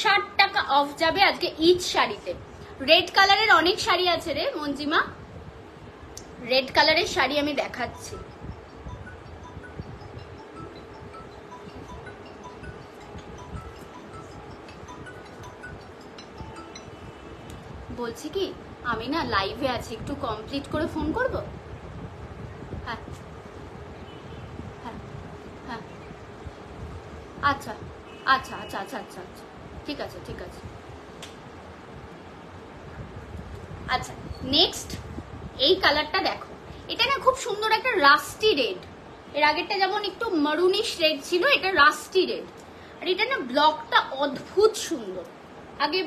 60 টাকা অফ যাবে আজকে ইচ শাড়িতে। রেড কালারের অনেক শাড়ি আছে রে মঞ্জিমা, রেড কালারের শাড়ি আমি দেখাচ্ছি। বলছি কি আমি না লাইভে আছি, একটু কমপ্লিট করে ফোন করব। হ্যাঁ হ্যাঁ হ্যাঁ, আচ্ছা আচ্ছা আচ্ছা আচ্ছা আচ্ছা আচ্ছা, ঠিক আছে ঠিক আছে। আচ্ছা নেক্সট এই কালারটা দেখো, এটা না খুব সুন্দর একটা রাস্টি রেড। এর আগেরটা যেমন একটু মারুনিশ রেড ছিল, এটা রাস্টি রেড। আর এটা না ব্লকটা অদ্ভুত সুন্দর। আগে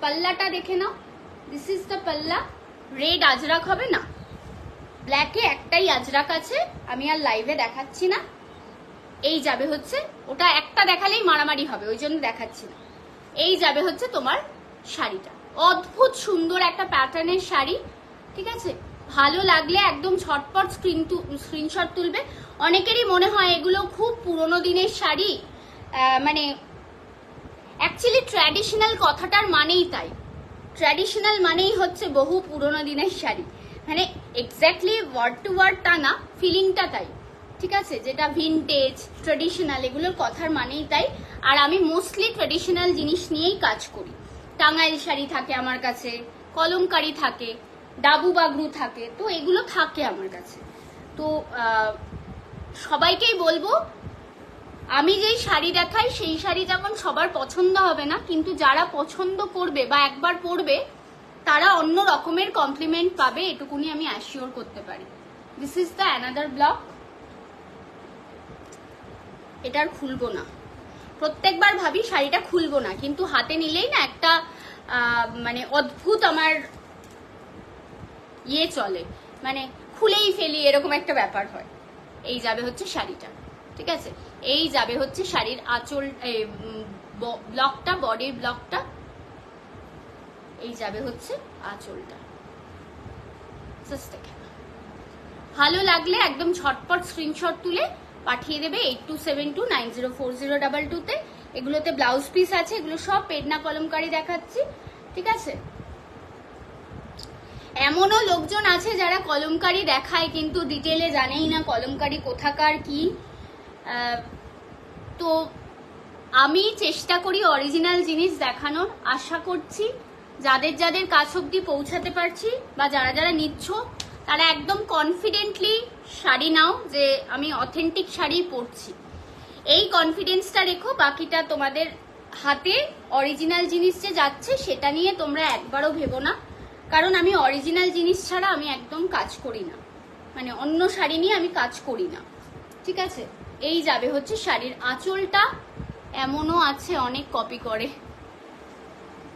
পাল্লাটা দেখে নাও, দিস ইজ দ্য পাল্লা। রেড আজরাক হবে না, ব্ল্যাকে একটাই আজরাক আছে, আমি আর লাইভে দেখাচ্ছি না। এই যাবে হচ্ছে, ওটা একটা দেখালেই মারামারি হবে, ওই জন্য দেখাচ্ছি না। এই যাবে হচ্ছে তোমার শাড়িটা, অদ্ভুত সুন্দর একটা প্যাটার্নের শাড়ি, ঠিক আছে। ভালো লাগলে একদম ঝটপট স্ক্রিনশট তুলবে। অনেকেরই মনে হয় এগুলো খুব পুরোনো দিনের শাড়ি, মানে অ্যাকচুয়ালি ট্র্যাডিশনাল কথাটার মানেই তাই। ট্র্যাডিশনাল মানেই হচ্ছে বহু পুরোনো দিনের শাড়ি, মানে এক্স্যাক্টলি ওয়ার্ড টু ওয়ার্ড তা না, ফিলিংটা তাই, ঠিক আছে। যেটা ভিনটেজ ট্র্যাডিশনাল এগুলোর কথার মানেই তাই। আর আমি মোস্টলি ট্র্যাডিশনাল জিনিস নিয়েই কাজ করি। টাঙ্গাইল শাড়ি থাকে আমার কাছে, কলমকারি থাকে, ডাবু বাগরু থাকে, তো এগুলো থাকে আমার কাছে। তো সবাইকেই বলবো আমি যেই শাড়ি দেখাই সেই শাড়ি যেমন সবার পছন্দ হবে না, কিন্তু যারা পছন্দ করবে বা একবার পরবে তারা অন্য রকমের কমপ্লিমেন্ট পাবে, এটুকুনি আমি অ্যাসিওর করতে পারি। This is the another block. এটার খুলবো না, প্রত্যেকবার ভাবি শাড়িটা খুলবো না, কিন্তু হাতে নিলেই না একটা মানে অদ্ভুত আমার ইয়ে চলে, মানে খুলেই ফেলি এরকম একটা ব্যাপার হয়। এই যাবে হচ্ছে শাড়িটা, ঠিক আছে। এই যাবে হচ্ছে শাড়ির আঁচল ব্লকটা, বডির ব্লকটা। এই যাবে হচ্ছে আঁচলটা। ভালো লাগলে একদম ঝটপট স্ক্রিনশট তুলে পাঠিয়ে দেবে 8272904022 তে। এগুলোতে ব্লাউজ পিস আছে, এগুলো সব পেডনা কলমকারি দেখাচ্ছি, ঠিক আছে। এমনও লোকজন আছে যারা কলমকারি দেখায় কিন্তু ডিটেলে জানেই না কলমকারি কোথাকার কি। তো আমি চেষ্টা করি অরিজিনাল জিনিস দেখানোর। আশা করছি যাদের যাদের কাছ অব্দি পৌঁছাতে পারছি বা যারা যারা নিচ্ছ তারা একদম কনফিডেন্টলি শাড়ি নাও, যে আমি অথেন্টিক শাড়ি পরছি, এই কনফিডেন্সটা রেখো। বাকিটা তোমাদের হাতে অরিজিনাল জিনিস যে যাচ্ছে সেটা নিয়ে তোমরা একবারও ভেবো না, কারণ আমি অরিজিনাল জিনিস ছাড়া আমি একদম কাজ করি না, মানে অন্য শাড়ি নিয়ে আমি কাজ করি না, ঠিক আছে। এই যাবে হচ্ছে শাড়ির আঁচলটা। এমনও আছে অনেক কপি করে,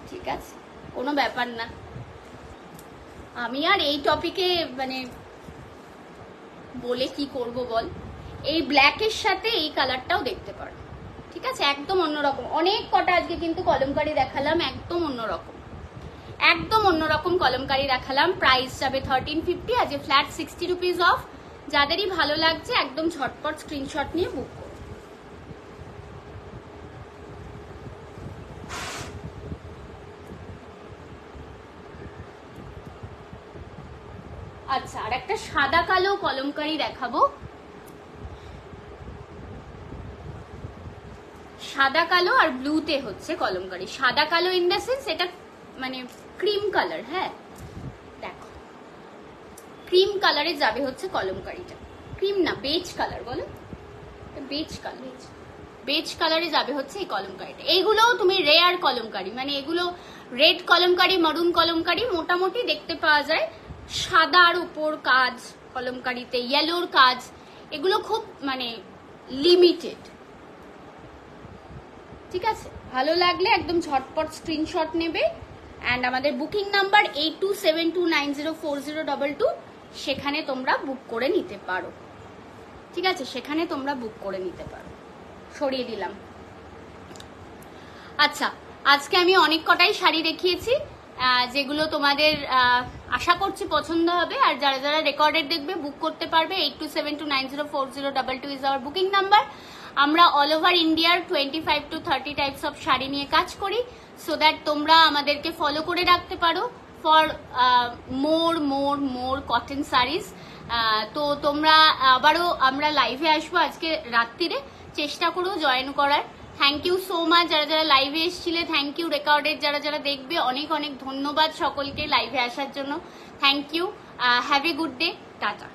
ঠিক আছে, কোনো ব্যাপার না। আমি আর এই টপিকে মানে বলে কি করব বল। এই ব্ল্যাকের সাথে এই কালারটাও দেখতে পারো, ঠিক আছে, একদম অন্যরকম। অনেক কটা আজকে কিন্তু কলমকারি দেখালাম, একদম অন্যরকম, একদম অন্যরকম কলমকারি দেখালাম। প্রাইস যাবে 1350, আজকে ফ্ল্যাট 60 রুপিস অফ। যাদেরই ভালো লাগছে একদম ঝটপট স্ক্রিনশট নিয়ে বুক করো। আচ্ছা, আর একটা সাদা কালো কলমকারি দেখাবো। সাদা কালো আর ব্লুতে হচ্ছে কলমকারি। সাদা কালো ইন দ্য সেন্স এটা মানে ক্রিম কালার। হ্যাঁ দেখো, ক্রিম কালারে যাবে হচ্ছে কলমকারিটা। ক্রিম না, বেজ কালার বলো, বেজ কালার, বেজ কালারে যাবে হচ্ছে এই কলমকারিটা। এইগুলো তুমি রেয়ার কলমকারি, মানে এগুলো রেড কলমকারি, মারুন কলমকারি মোটামুটি দেখতে পাওয়া যায়। সাদার উপর কাজ কলমকারিতে, ইয়েলোর কাজ, এগুলো খুব মানে লিমিটেড, ঠিক আছে। ভালো লাগলে একদম ঝটপট স্ক্রিনশট নেবে। অ্যান্ড আমাদের বুকিং নাম্বার 8272904022, সেখানে তোমরা বুক করে নিতে পারো, ঠিক আছে, সেখানে তোমরা বুক করে নিতে পারো। সরিয়ে দিলাম। আচ্ছা, আজকে আমি অনেক কটাই শাড়ি দেখিয়েছি যেগুলো তোমাদের আশা করছি পছন্দ হবে। আর যারা যারা রেকর্ডেড দেখবে বুক করতে পারবে। 8272904022 ইজ আওয়ার বুকিং নাম্বার। আমরা অল ওভার ইন্ডিয়ার 25 to 30 টাইপস অফ শাড়ি নিয়ে কাজ করি, সো দ্যাট তোমরা আমাদেরকে ফলো করে রাখতে পারো for more more more cotton saris. তো তোমরা আবারও আমরা লাইভে আসবো আজকে রাত্রিরে, চেষ্টা করো জয়েন করার। থ্যাংক ইউ সো মাচ যারা যারা লাইভে এসেছিলে, থ্যাংক ইউ রেকর্ডেড যারা যারা দেখবে, অনেক অনেক ধন্যবাদ সকলকে লাইভে আসার জন্য। Thank you, have a good day, tata.